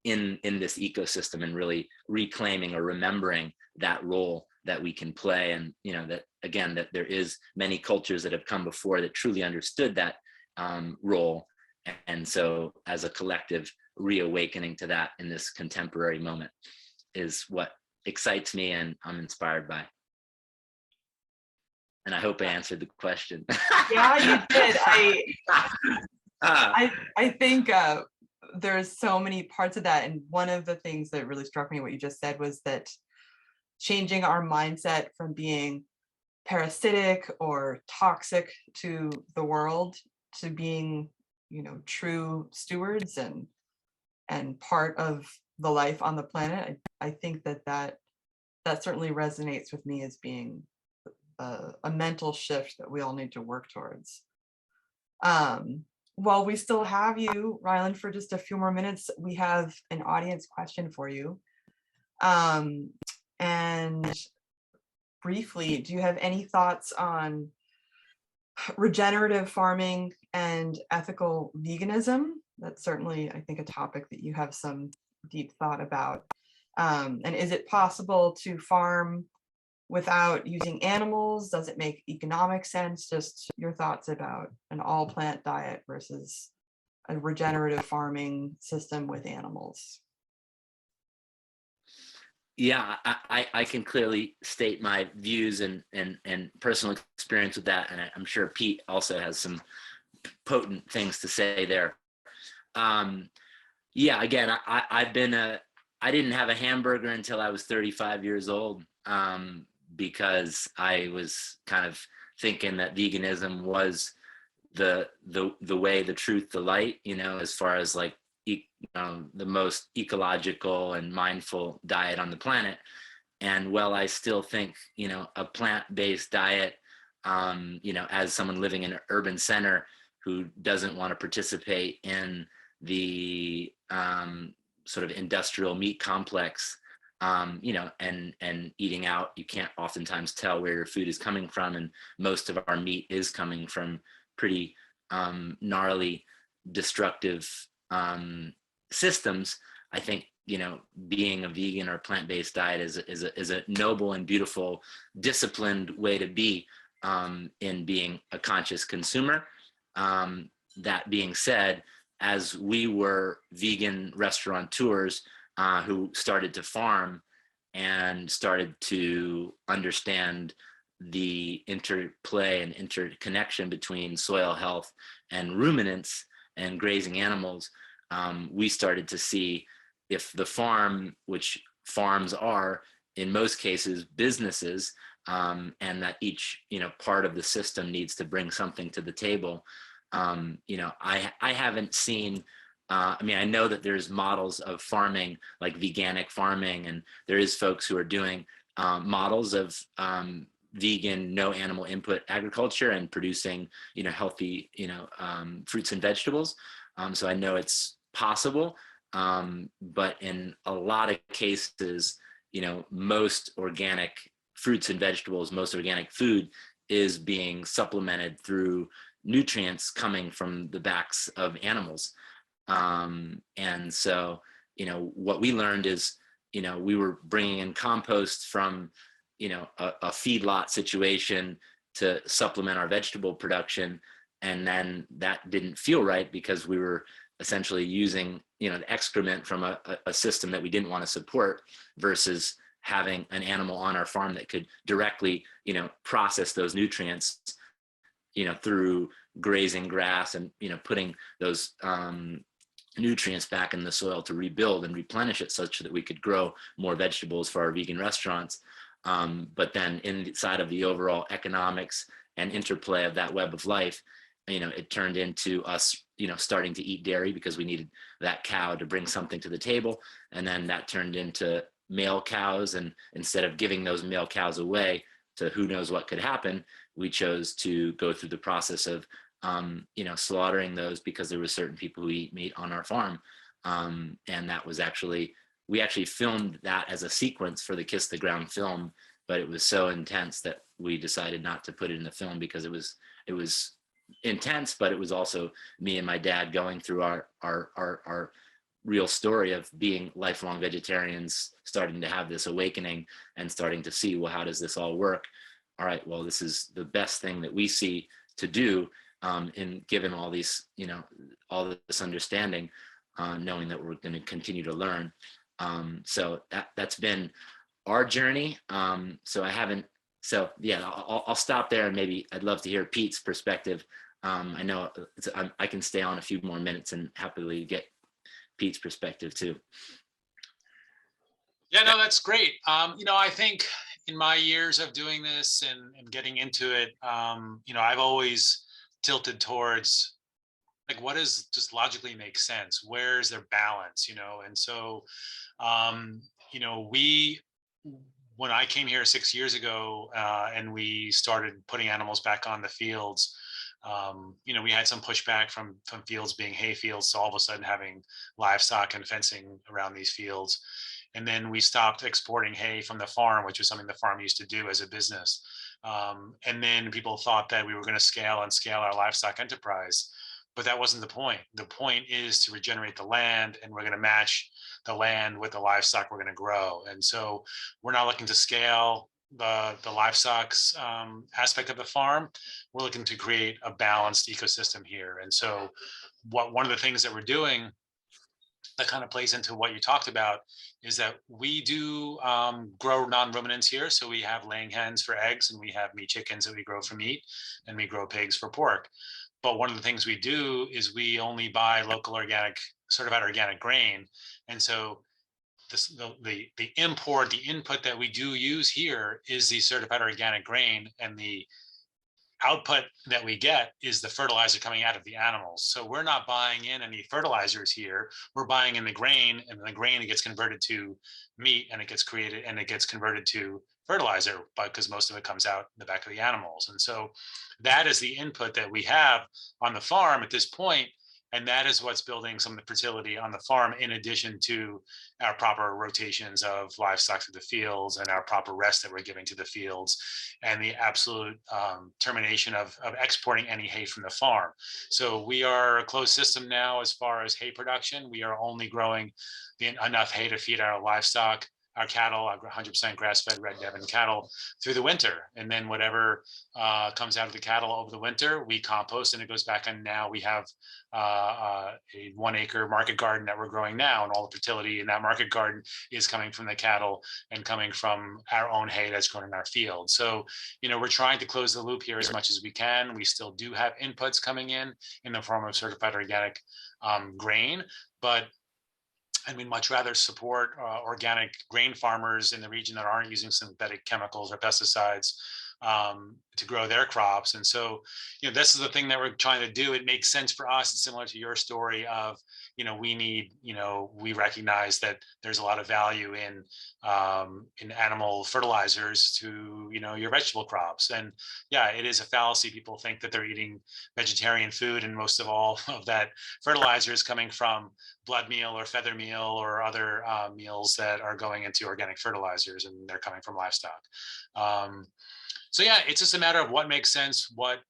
in this ecosystem, and really reclaiming or remembering that role that we can play. And that again, that there is many cultures that have come before that truly understood that role. And so as a collective, reawakening to that in this contemporary moment is what excites me and I'm inspired by. And I hope I answered the question. Yeah, you did. I think there's so many parts of that. And one of the things that really struck me, what you just said, was that changing our mindset from being parasitic or toxic to the world to being, true stewards and part of the life on the planet. I think that certainly resonates with me as being a mental shift that we all need to work towards. While we still have you, Ryland, for just a few more minutes, we have an audience question for you. And briefly, do you have any thoughts on regenerative farming and ethical veganism? That's certainly, I think, a topic that you have some deep thought about. And is it possible to farm without using animals? Does it make economic sense? Just your thoughts about an all plant diet versus a regenerative farming system with animals. Yeah, I can clearly state my views and personal experience with that. And I'm sure Pete also has some potent things to say there. Yeah, again, I didn't have a hamburger until I was 35 years old, because I was kind of thinking that veganism was the way, the truth, the light, as far as like the most ecological and mindful diet on the planet. And while I still think, a plant-based diet, as someone living in an urban center who doesn't want to participate in the sort of industrial meat complex, and eating out, you can't oftentimes tell where your food is coming from. And most of our meat is coming from pretty gnarly, destructive systems. I think, being a vegan or plant-based diet is a noble and beautiful, disciplined way to be in being a conscious consumer. That being said, as we were vegan restaurateurs who started to farm and started to understand the interplay and interconnection between soil health and ruminants and grazing animals, we started to see if the farm, which farms are in most cases businesses, and that each, part of the system needs to bring something to the table. I haven't seen, I know that there's models of farming, like veganic farming, and there is folks who are doing models of vegan, no animal input agriculture and producing, healthy, fruits and vegetables. So I know it's possible, but in a lot of cases, most organic fruits and vegetables, most organic food is being supplemented through nutrients coming from the backs of animals. And so, what we learned is, we were bringing in compost from, a feedlot situation to supplement our vegetable production. And then that didn't feel right because we were essentially using, the excrement from a system that we didn't want to support versus having an animal on our farm that could directly, process those nutrients, through grazing grass and, putting those nutrients back in the soil to rebuild and replenish it such that we could grow more vegetables for our vegan restaurants. But then inside of the overall economics and interplay of that web of life, it turned into us, starting to eat dairy because we needed that cow to bring something to the table. And then that turned into male cows. And instead of giving those male cows away to who knows what could happen, we chose to go through the process of, slaughtering those because there were certain people who eat meat on our farm. And that was we actually filmed that as a sequence for the Kiss the Ground film, but it was so intense that we decided not to put it in the film because it was intense, but it was also me and my dad going through our real story of being lifelong vegetarians, starting to have this awakening and starting to see, well, how does this all work? All right, well, this is the best thing that we see to do, in given all these, all this understanding, knowing that we're going to continue to learn. So that's been our journey. So yeah, I'll stop there, and maybe I'd love to hear Pete's perspective. I know I can stay on a few more minutes and happily get Pete's perspective too. Yeah, no, that's great. I think in my years of doing this and getting into it, I've always tilted towards, like, what does just logically make sense? Where's their balance, And so, when I came here 6 years ago, and we started putting animals back on the fields, we had some pushback from fields being hay fields, so all of a sudden having livestock and fencing around these fields. And then we stopped exporting hay from the farm, which was something the farm used to do as a business. And then people thought that we were going to scale our livestock enterprise, but that wasn't the point. The point is to regenerate the land, and we're going to match the land with the livestock we're going to grow. And so we're not looking to scale the livestock's aspect of the farm. We're looking to create a balanced ecosystem here. And so one of the things that we're doing that kind of plays into what you talked about is that we do grow non-ruminants here. So we have laying hens for eggs, and we have meat chickens that we grow for meat, and we grow pigs for pork. But one of the things we do is we only buy local organic, certified organic grain. And so the input that we do use here is the certified organic grain, and the output that we get is the fertilizer coming out of the animals. So we're not buying in any fertilizers here. We're buying in the grain, and the grain gets converted to meat, and it gets created and it gets converted to fertilizer, because most of it comes out the back of the animals. And so that is the input that we have on the farm at this point. And that is what's building some of the fertility on the farm, in addition to our proper rotations of livestock to the fields and our proper rest that we're giving to the fields, and the absolute termination of exporting any hay from the farm. So we are a closed system now as far as hay production. We are only growing enough hay to feed our livestock, our cattle, our 100% grass-fed red Devon cattle through the winter. And then whatever comes out of the cattle over the winter, we compost, and it goes back. And now we have a 1 acre market garden that we're growing now, and all the fertility in that market garden is coming from the cattle and coming from our own hay that's grown in our field. So, we're trying to close the loop here as much as we can. We still do have inputs coming in the form of certified organic grain, but and we'd much rather support organic grain farmers in the region that aren't using synthetic chemicals or pesticides to grow their crops. And so, this is the thing that we're trying to do. It makes sense for us. It's similar to your story of, we recognize that there's a lot of value in animal fertilizers to, your vegetable crops. And yeah, it is a fallacy. People think that they're eating vegetarian food, and most of all of that fertilizer is coming from blood meal or feather meal or other meals that are going into organic fertilizers, and they're coming from livestock. So yeah, it's just a matter of what makes sense, what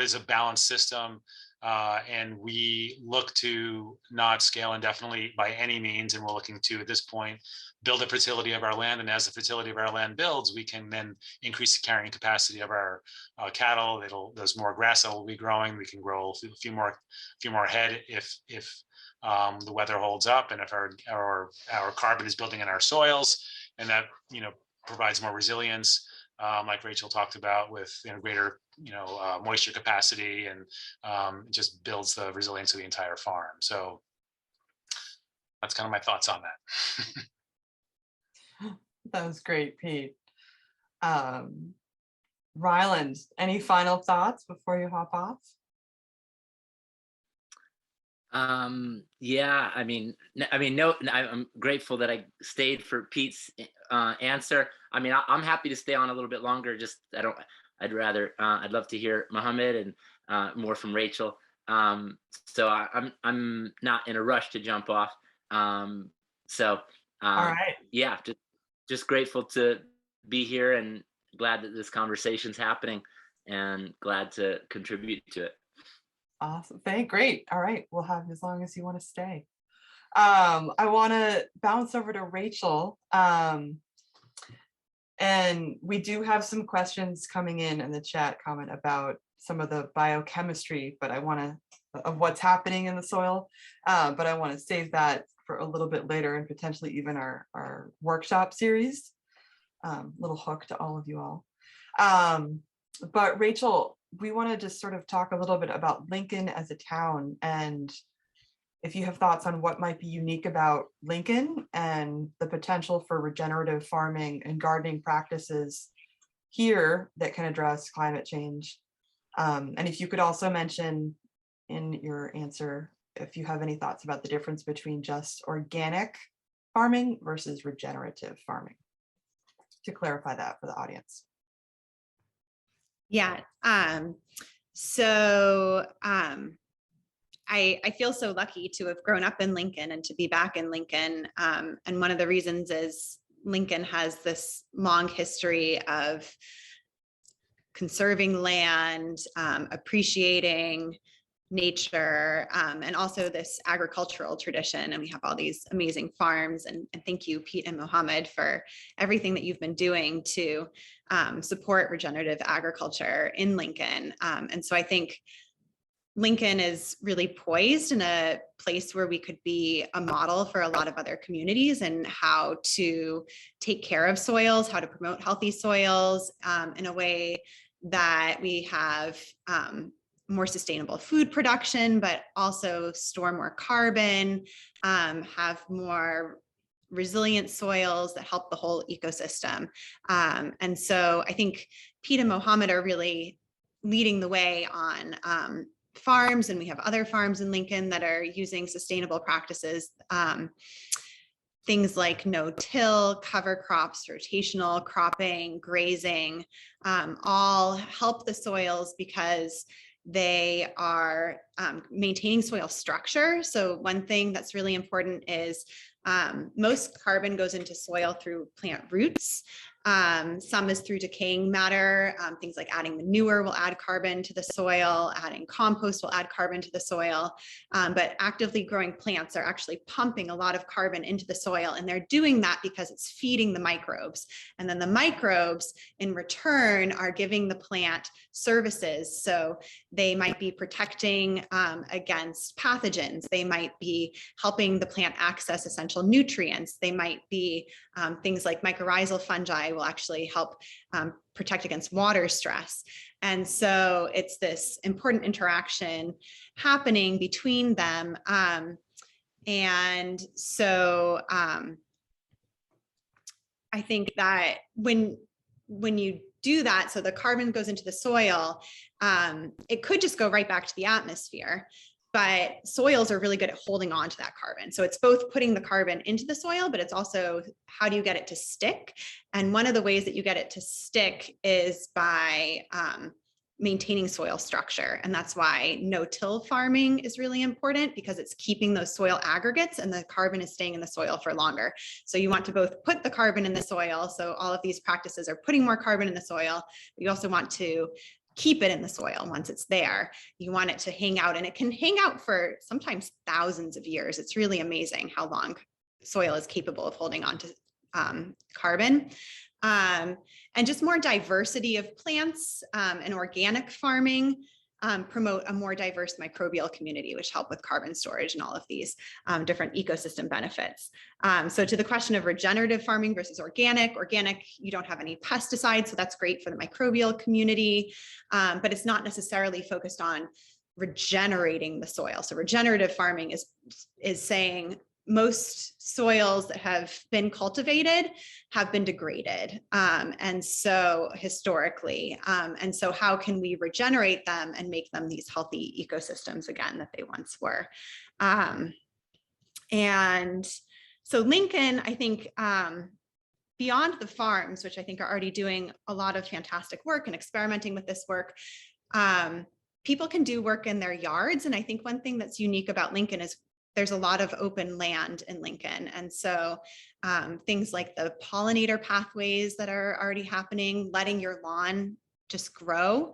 is a balanced system, and we look to not scale indefinitely by any means, and we're looking to, at this point, build the fertility of our land. And as the fertility of our land builds, we can then increase the carrying capacity of our cattle. There's more grass that will be growing. We can grow a few more head if the weather holds up, and if our carbon is building in our soils, and that provides more resilience. Like Rachel talked about, with greater moisture capacity, and just builds the resilience of the entire farm. So that's kind of my thoughts on that. That was great, Pete. Ryland, any final thoughts before you hop off? Yeah, no, I'm grateful that I stayed for Pete's answer. I'm happy to stay on a little bit longer. I'd love to hear Mohammed and more from Rachel. So I'm not in a rush to jump off. All right. Yeah, just grateful to be here, and glad that this conversation's happening, and glad to contribute to it. Awesome. Great. All right. We'll have you as long as you want to stay. I want to bounce over to Rachel. And we do have some questions coming in the chat comment about some of the biochemistry, but of what's happening in the soil. But I want to save that for a little bit later, and potentially even our workshop series. Little hook to all of you all. But Rachel, we want to just sort of talk a little bit about Lincoln as a town, and if you have thoughts on what might be unique about Lincoln and the potential for regenerative farming and gardening practices here that can address climate change. And if you could also mention in your answer, if you have any thoughts about the difference between just organic farming versus regenerative farming, to clarify that for the audience. Yeah. I feel so lucky to have grown up in Lincoln and to be back in Lincoln. And one of the reasons is Lincoln has this long history of conserving land, appreciating nature, and also this agricultural tradition. And we have all these amazing farms, and thank you, Pete and Mohammed, for everything that you've been doing to support regenerative agriculture in Lincoln. And so I think Lincoln is really poised in a place where we could be a model for a lot of other communities, and how to take care of soils, how to promote healthy soils in a way that we have more sustainable food production, but also store more carbon, have more resilient soils that help the whole ecosystem. And so I think Pete and Mohammed are really leading the way on farms, and we have other farms in Lincoln that are using sustainable practices. Things like no-till, cover crops, rotational cropping, grazing, all help the soils because they are maintaining soil structure. So one thing that's really important is most carbon goes into soil through plant roots. Some is through decaying matter. Things like adding manure will add carbon to the soil, adding compost will add carbon to the soil, but actively growing plants are actually pumping a lot of carbon into the soil, and they're doing that because it's feeding the microbes. And then the microbes in return are giving the plant services. So they might be protecting against pathogens. They might be helping the plant access essential nutrients. They might be things like mycorrhizal fungi will actually help protect against water stress. And so it's this important interaction happening between them. And so I think that when you do that, so the carbon goes into the soil, it could just go right back to the atmosphere, but soils are really good at holding on to that carbon. So it's both putting the carbon into the soil, but it's also how do you get it to stick? And one of the ways that you get it to stick is by maintaining soil structure. And that's why no-till farming is really important, because it's keeping those soil aggregates and the carbon is staying in the soil for longer. So you want to both put the carbon in the soil. So all of these practices are putting more carbon in the soil. But you also want to keep it in the soil once it's there. You want it to hang out, and it can hang out for sometimes thousands of years. It's really amazing how long soil is capable of holding on to carbon. And just more diversity of plants and organic farming promote a more diverse microbial community, which help with carbon storage and all of these different ecosystem benefits. So to the question of regenerative farming versus organic, you don't have any pesticides, so that's great for the microbial community, but it's not necessarily focused on regenerating the soil. So regenerative farming is saying most soils that have been cultivated have been degraded. And so historically, and so how can we regenerate them and make them these healthy ecosystems again that they once were? And so Lincoln, I think, beyond the farms, which I think are already doing a lot of fantastic work and experimenting with this work, people can do work in their yards. And I think one thing that's unique about Lincoln is there's a lot of open land in Lincoln. And so things like the pollinator pathways that are already happening, letting your lawn just grow,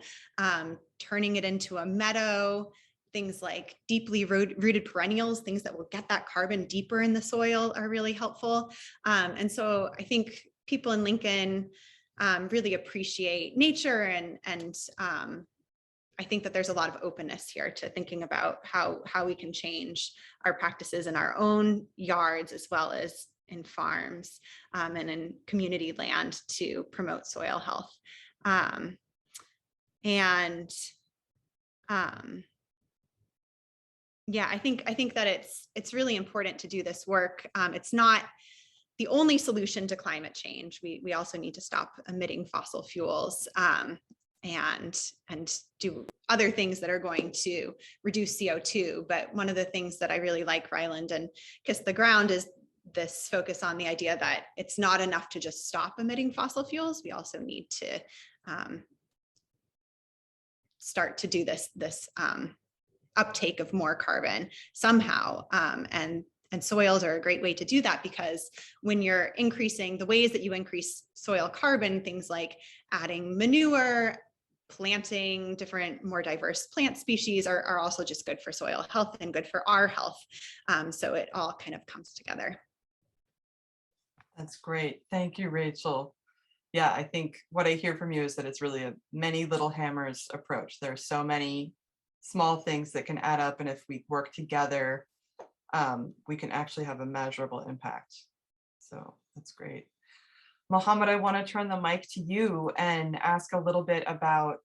turning it into a meadow, things like deeply rooted perennials, things that will get that carbon deeper in the soil are really helpful. And so I think people in Lincoln really appreciate nature, and I think that there's a lot of openness here to thinking about how we can change our practices in our own yards as well as in farms and in community land to promote soil health. Yeah, I think that it's really important to do this work. It's not the only solution to climate change. We also need to stop emitting fossil fuels and do other things that are going to reduce CO2. But one of the things that I really like, Ryland and Kiss the Ground, is this focus on the idea that it's not enough to just stop emitting fossil fuels. We also need to start to do this uptake of more carbon somehow. And soils are a great way to do that, because when you're increasing the ways that you increase soil carbon, things like adding manure, planting different, more diverse plant species are also just good for soil health and good for our health. So it all kind of comes together. That's great. Thank you, Rachel. Yeah, I think what I hear from you is that it's really a many little hammers approach. There are so many small things that can add up, and if we work together, we can actually have a measurable impact. So that's great. Mohammed, I want to turn the mic to you and ask a little bit about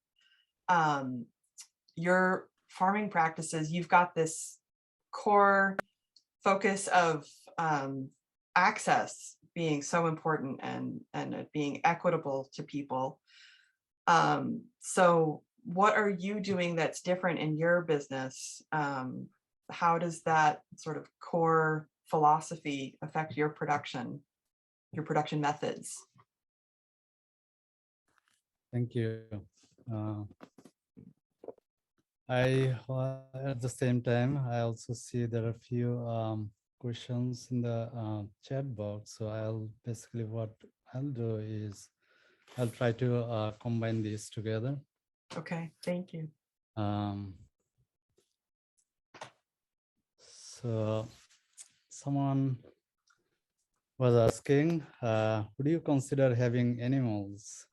your farming practices. You've got this core focus of access being so important and it being equitable to people. So what are you doing that's different in your business? How does that sort of core philosophy affect your production methods? Thank you. At the same time, I also see there are a few questions in the chat box. So what I'll do is I'll try to combine these together. Okay, thank you. So someone was asking, would you consider having animals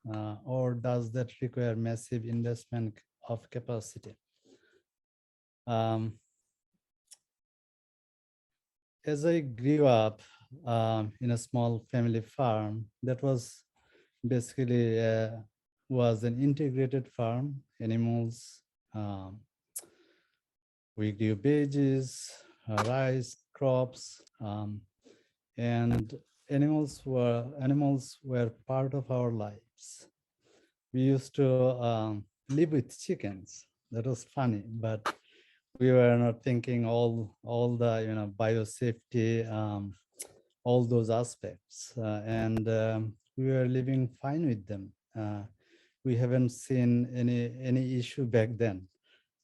or does that require massive investment of capacity? As I grew up in a small family farm, that was basically was an integrated farm, animals. We grew veggies, rice, crops, and animals were part of our lives. We used to live with chickens. That was funny, but we were not thinking all the biosafety, all those aspects, and we were living fine with them. We haven't seen any issue back then.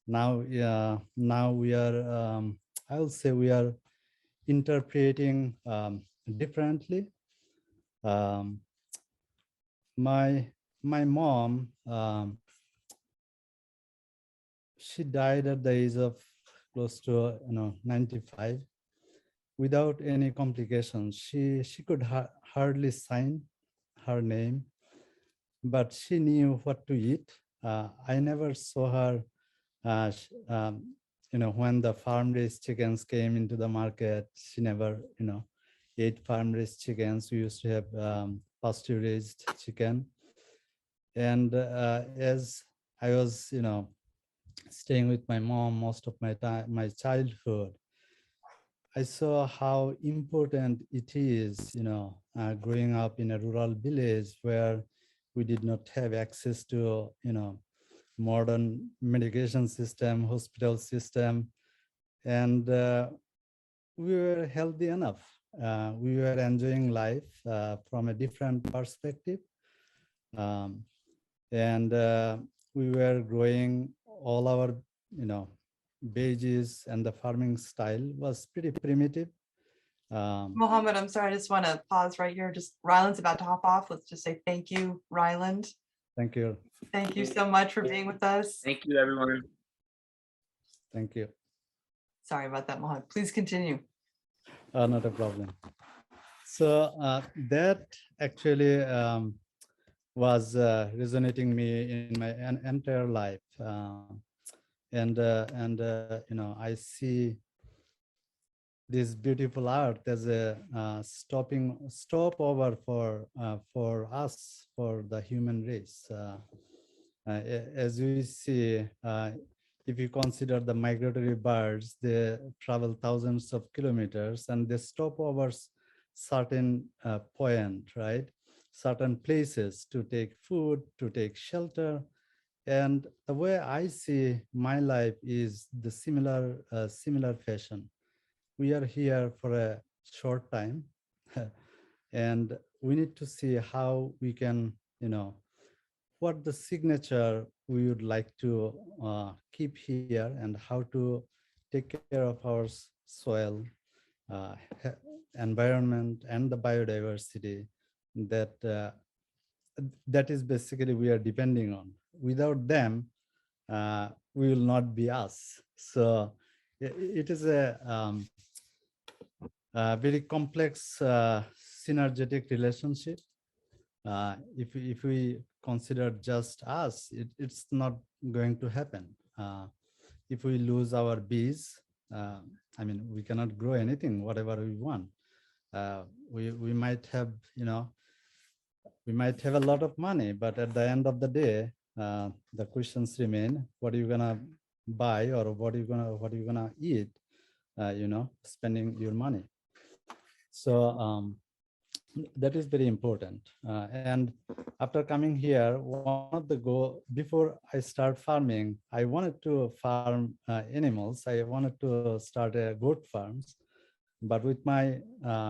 Now, now we are. I will say we are interpreting differently. My mom, she died at the age of close to 95 without any complications. She could hardly sign her name, but she knew what to eat. I never saw her when the farm-raised chickens came into the market. She never ate farm-raised chickens. We used to have pasture-raised chicken. And as I was staying with my mom most of my time, my childhood, I saw how important it is growing up in a rural village where we did not have access to modern medication system, hospital system, and we were healthy enough. We were enjoying life from a different perspective, and we were growing all our veggies, and the farming style was pretty primitive. Mohammed, I'm sorry, I just want to pause right here. Just Ryland's about to hop off. Let's just say thank you, Ryland. Thank you. Thank you so much for being with us. Thank you, everyone. Thank you. Sorry about that, Mohammed. Please continue. Not a problem. So that actually was resonating me in my entire life, and I see this beautiful art as a stopover for us, for the human race. As we see, if you consider the migratory birds, they travel thousands of kilometers and they stop over certain point, right? Certain places to take food, to take shelter. And the way I see my life is the similar fashion. We are here for a short time and we need to see how we can, what the signature we would like to keep here and how to take care of our soil, environment, and the biodiversity that is basically we are depending on. Without them, we will not be us. So it is a very complex synergetic relationship. If we consider just us, it's not going to happen. If we lose our bees, we cannot grow anything, whatever we want. We might have, we might have a lot of money, but at the end of the day, the questions remain: what are you gonna buy, or what are you gonna eat? Spending your money. So that is very important. And after coming here, one of the goal before I start farming, I wanted to farm animals. I wanted to start a goat farms, but with my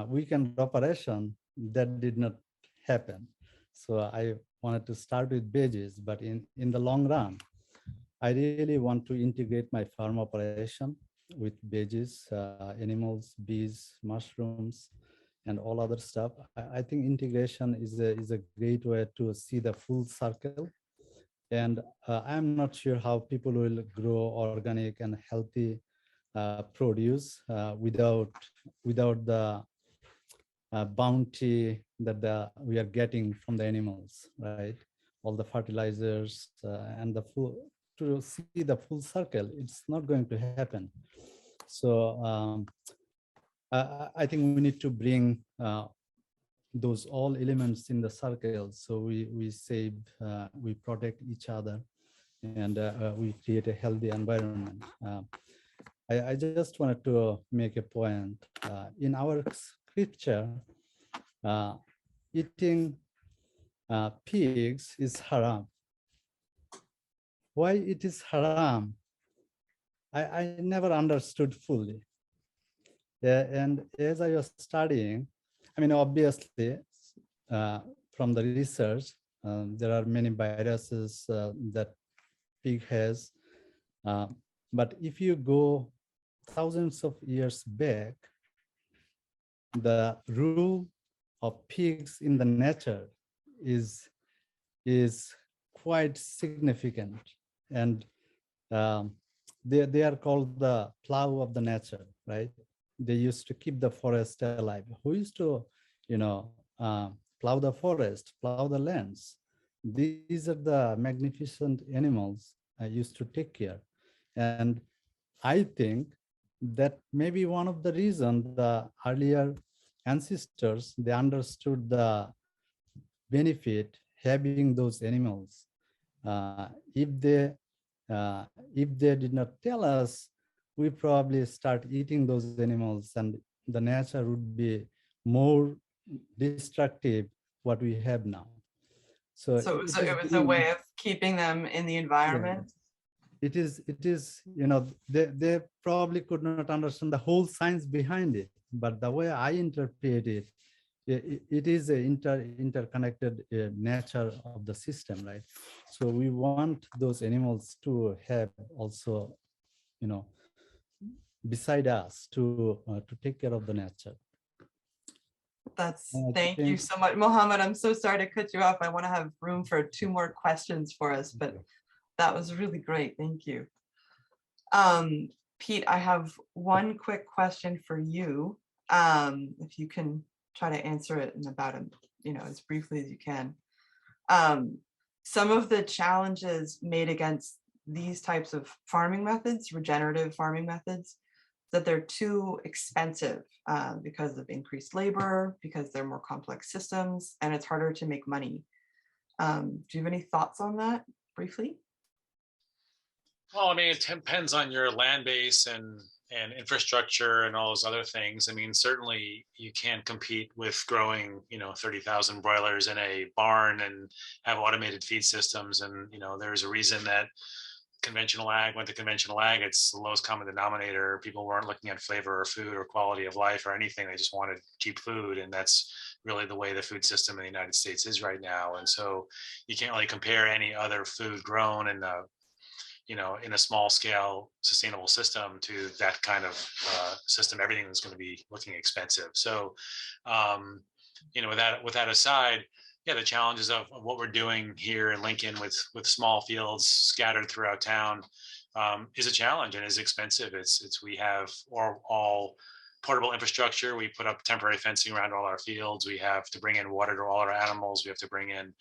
weekend operation, that did not happen. So I wanted to start with veggies, but in the long run, I really want to integrate my farm operation with veggies, animals, bees, mushrooms, and all other stuff. I think integration is a great way to see the full circle. And I'm not sure how people will grow organic and healthy produce without the bounty that we are getting from the animals, right? All the fertilizers and the full, to see the full circle, it's not going to happen. So I think we need to bring those all elements in the circle. So we save, we protect each other, and we create a healthy environment. I just wanted to make a point. In our scripture, eating pigs is haram. Why it is haram? I never understood fully. And as I was studying, I mean, obviously, from the research, there are many viruses that pig has. But if you go thousands of years back, the rule of pigs in the nature is quite significant. And they are called the plow of the nature, right? They used to keep the forest alive. Who used to, plow the forest, plow the lands? These are the magnificent animals I used to take care. And I think that maybe one of the reasons the earlier ancestors, they understood the benefit having those animals. If they did not tell us, we probably start eating those animals, and the nature would be more destructive what we have now. So it was a way of keeping them in the environment. Yeah. It is, they probably could not understand the whole science behind it, but the way I interpret it, it is an interconnected nature of the system, right? So we want those animals to have also, beside us to take care of the nature. Thank you so much, Mohammed. I'm so sorry to cut you off. I want to have room for 2 more questions for us, but that was really great. Thank you. Pete, I have one quick question for you. If you can try to answer it in about as briefly as you can. Some of the challenges made against these types of farming methods, regenerative farming methods, that they're too expensive because of increased labor, because they're more complex systems, and it's harder to make money. Do you have any thoughts on that briefly? Well, I mean, it depends on your land base and infrastructure and all those other things. I mean, certainly you can't compete with growing, 30,000 broilers in a barn and have automated feed systems. And, there's a reason that conventional ag went to conventional ag. It's the lowest common denominator. People weren't looking at flavor or food or quality of life or anything. They just wanted cheap food. And that's really the way the food system in the United States is right now. And so you can't really compare any other food grown in the in a small scale sustainable system to that kind of system. Everything is going to be looking expensive. So, with that aside, yeah, the challenges of what we're doing here in Lincoln with small fields scattered throughout town is a challenge and is expensive. We have all portable infrastructure. We put up temporary fencing around all our fields. We have to bring in water to all our animals. We have to bring in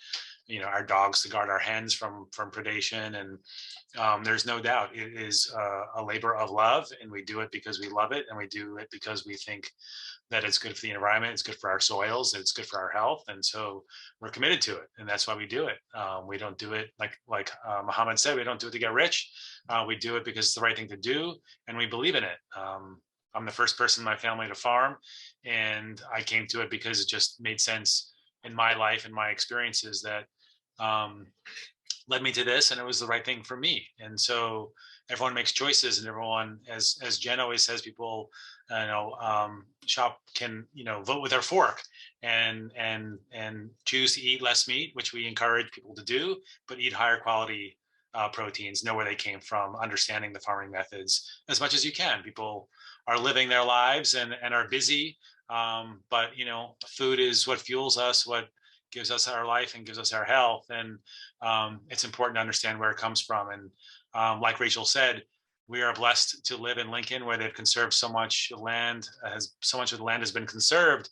our dogs to guard our hens from predation. And there's no doubt it is a labor of love, and we do it because we love it, and we do it because we think that it's good for the environment, it's good for our soils, it's good for our health, and so we're committed to it, and that's why we do it. We don't do it like Mohammed said, we don't do it to get rich. We do it because it's the right thing to do, and we believe in it. I'm the first person in my family to farm, and I came to it because it just made sense in my life and my experiences that led me to this, and it was the right thing for me. And so everyone makes choices, and everyone, as Jen always says, people shop can vote with their fork and choose to eat less meat, which we encourage people to do, but eat higher quality proteins, know where they came from, understanding the farming methods as much as you can. People are living their lives and are busy, but food is what fuels us, what gives us our life and gives us our health, and it's important to understand where it comes from. And like Rachel said, we are blessed to live in Lincoln, where they've conserved so much land, so much of the land has been conserved,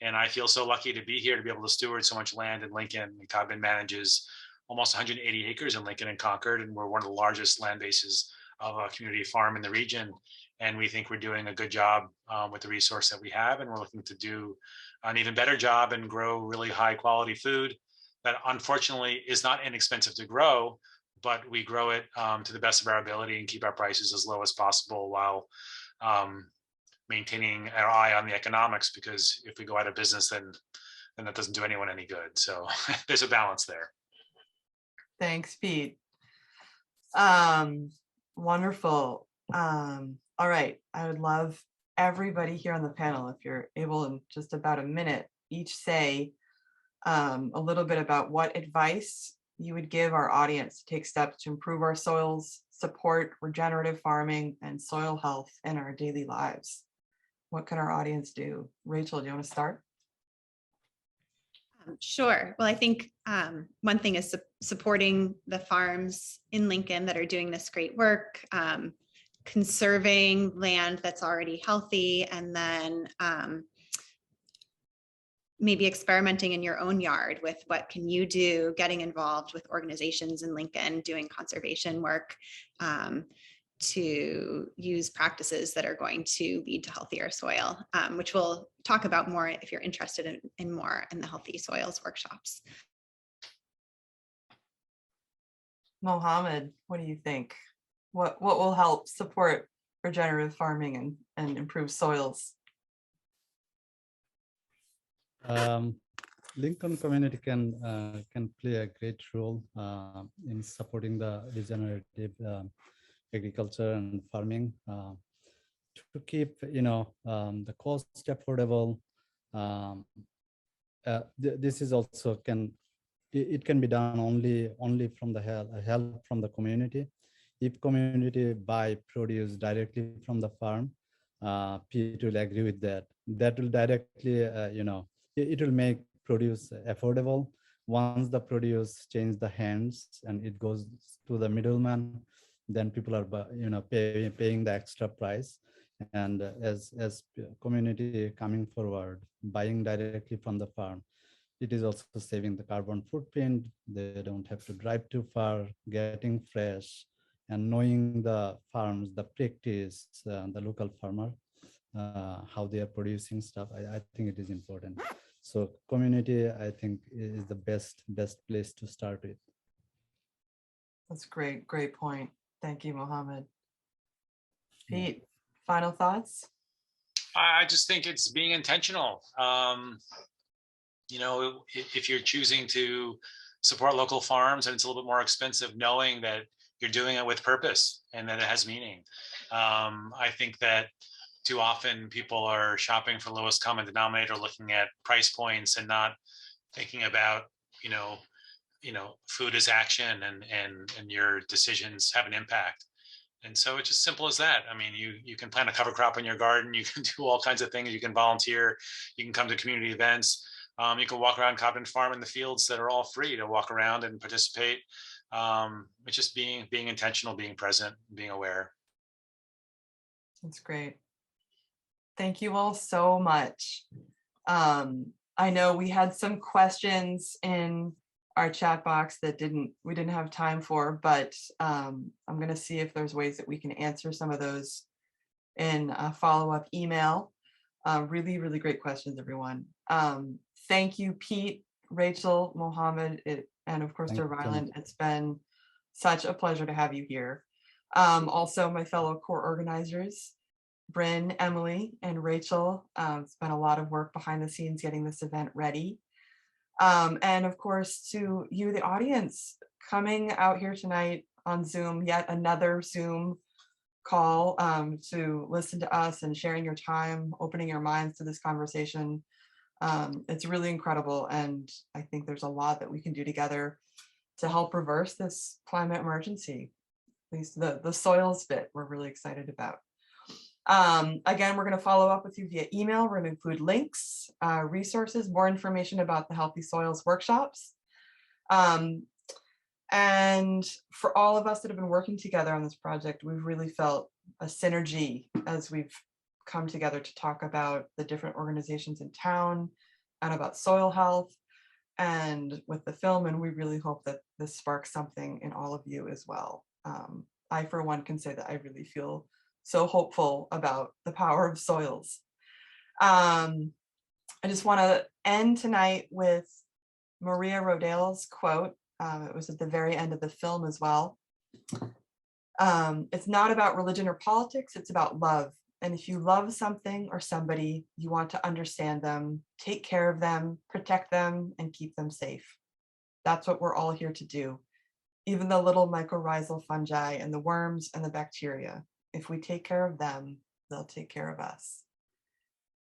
and I feel so lucky to be here to be able to steward so much land in Lincoln. Codman manages almost 180 acres in Lincoln and Concord, and we're one of the largest land bases of a community farm in the region. And we think we're doing a good job with the resource that we have, and we're looking to do an even better job and grow really high quality food that unfortunately is not inexpensive to grow, but we grow it to the best of our ability and keep our prices as low as possible while maintaining our eye on the economics, because if we go out of business, then that doesn't do anyone any good. So there's a balance there. Thanks, Pete. Wonderful. All right, I would love everybody here on the panel, if you're able in just about a minute, each say a little bit about what advice you would give our audience to take steps to improve our soils, support regenerative farming and soil health in our daily lives. What can our audience do? Rachel, do you want to start? Sure. Well, I think one thing is supporting the farms in Lincoln that are doing this great work, conserving land that's already healthy, and then maybe experimenting in your own yard with what can you do, getting involved with organizations in Lincoln doing conservation work to use practices that are going to lead to healthier soil, which we'll talk about more if you're interested in more in the Healthy Soils workshops. Mohammed, what do you think? What will help support regenerative farming and improve soils? Lincoln community can play a great role in supporting the regenerative agriculture and farming to keep the cost affordable. This is also it can be done only from the help from the community. If community buy produce directly from the farm, Pete will agree with that. That will directly it will make produce affordable. Once the produce change the hands and it goes to the middleman, then people are paying the extra price. And as community coming forward, buying directly from the farm, it is also saving the carbon footprint. They don't have to drive too far, getting fresh, and knowing the farms, the practice, the local farmer, how they are producing stuff. I think it is important. So community, I think, is the best place to start with. That's great point. Thank you, Mohammed. Pete, final thoughts? I just think it's being intentional. If you're choosing to support local farms and it's a little bit more expensive, knowing that you're doing it with purpose and that it has meaning. I think that too often people are shopping for lowest common denominator, looking at price points and not thinking about, food is action and your decisions have an impact. And so it's just simple as that. I mean, you can plant a cover crop in your garden, you can do all kinds of things, you can volunteer, you can come to community events, you can walk around Codman Farm in the fields that are all free to walk around and participate. It's just being intentional, being present, being aware. That's great. Thank you all so much. I know we had some questions in our chat box that we didn't have time for, but I'm going to see if there's ways that we can answer some of those in a follow-up email. Really, really great questions, everyone. Thank you, Pete, Rachel, Mohammed, and of course to Ryland. It's been such a pleasure to have you here. Also, my fellow core organizers, Bryn, Emily, and Rachel. It's been a lot of work behind the scenes getting this event ready. And of course, to you, the audience, coming out here tonight on Zoom, yet another Zoom call to listen to us and sharing your time, opening your minds to this conversation. It's really incredible. And I think there's a lot that we can do together to help reverse this climate emergency. At least the soils bit we're really excited about. Again, we're going to follow up with you via email. We're going to include links, resources, more information about the Healthy Soils workshops. And for all of us that have been working together on this project, we've really felt a synergy as we've come together to talk about the different organizations in town and about soil health and with the film. And we really hope that this sparks something in all of you as well. I, for one, can say that I really feel so hopeful about the power of soils. I just want to end tonight with Maria Rodale's quote. It was at the very end of the film as well. It's not about religion or politics, it's about love. And if you love something or somebody, you want to understand them, take care of them, protect them, and keep them safe. That's what we're all here to do. Even the little mycorrhizal fungi and the worms and the bacteria. If we take care of them, they'll take care of us.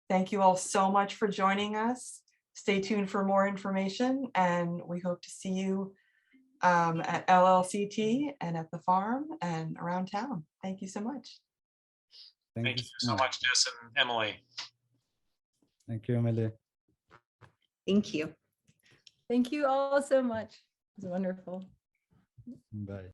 Thank you all so much for joining us. Stay tuned for more information, and we hope to see you at LLCT and at the farm and around town. Thank you so much. Thank you so much, Jess and Emily. Thank you, Emily. Thank you. Thank you all so much. It was wonderful. Bye.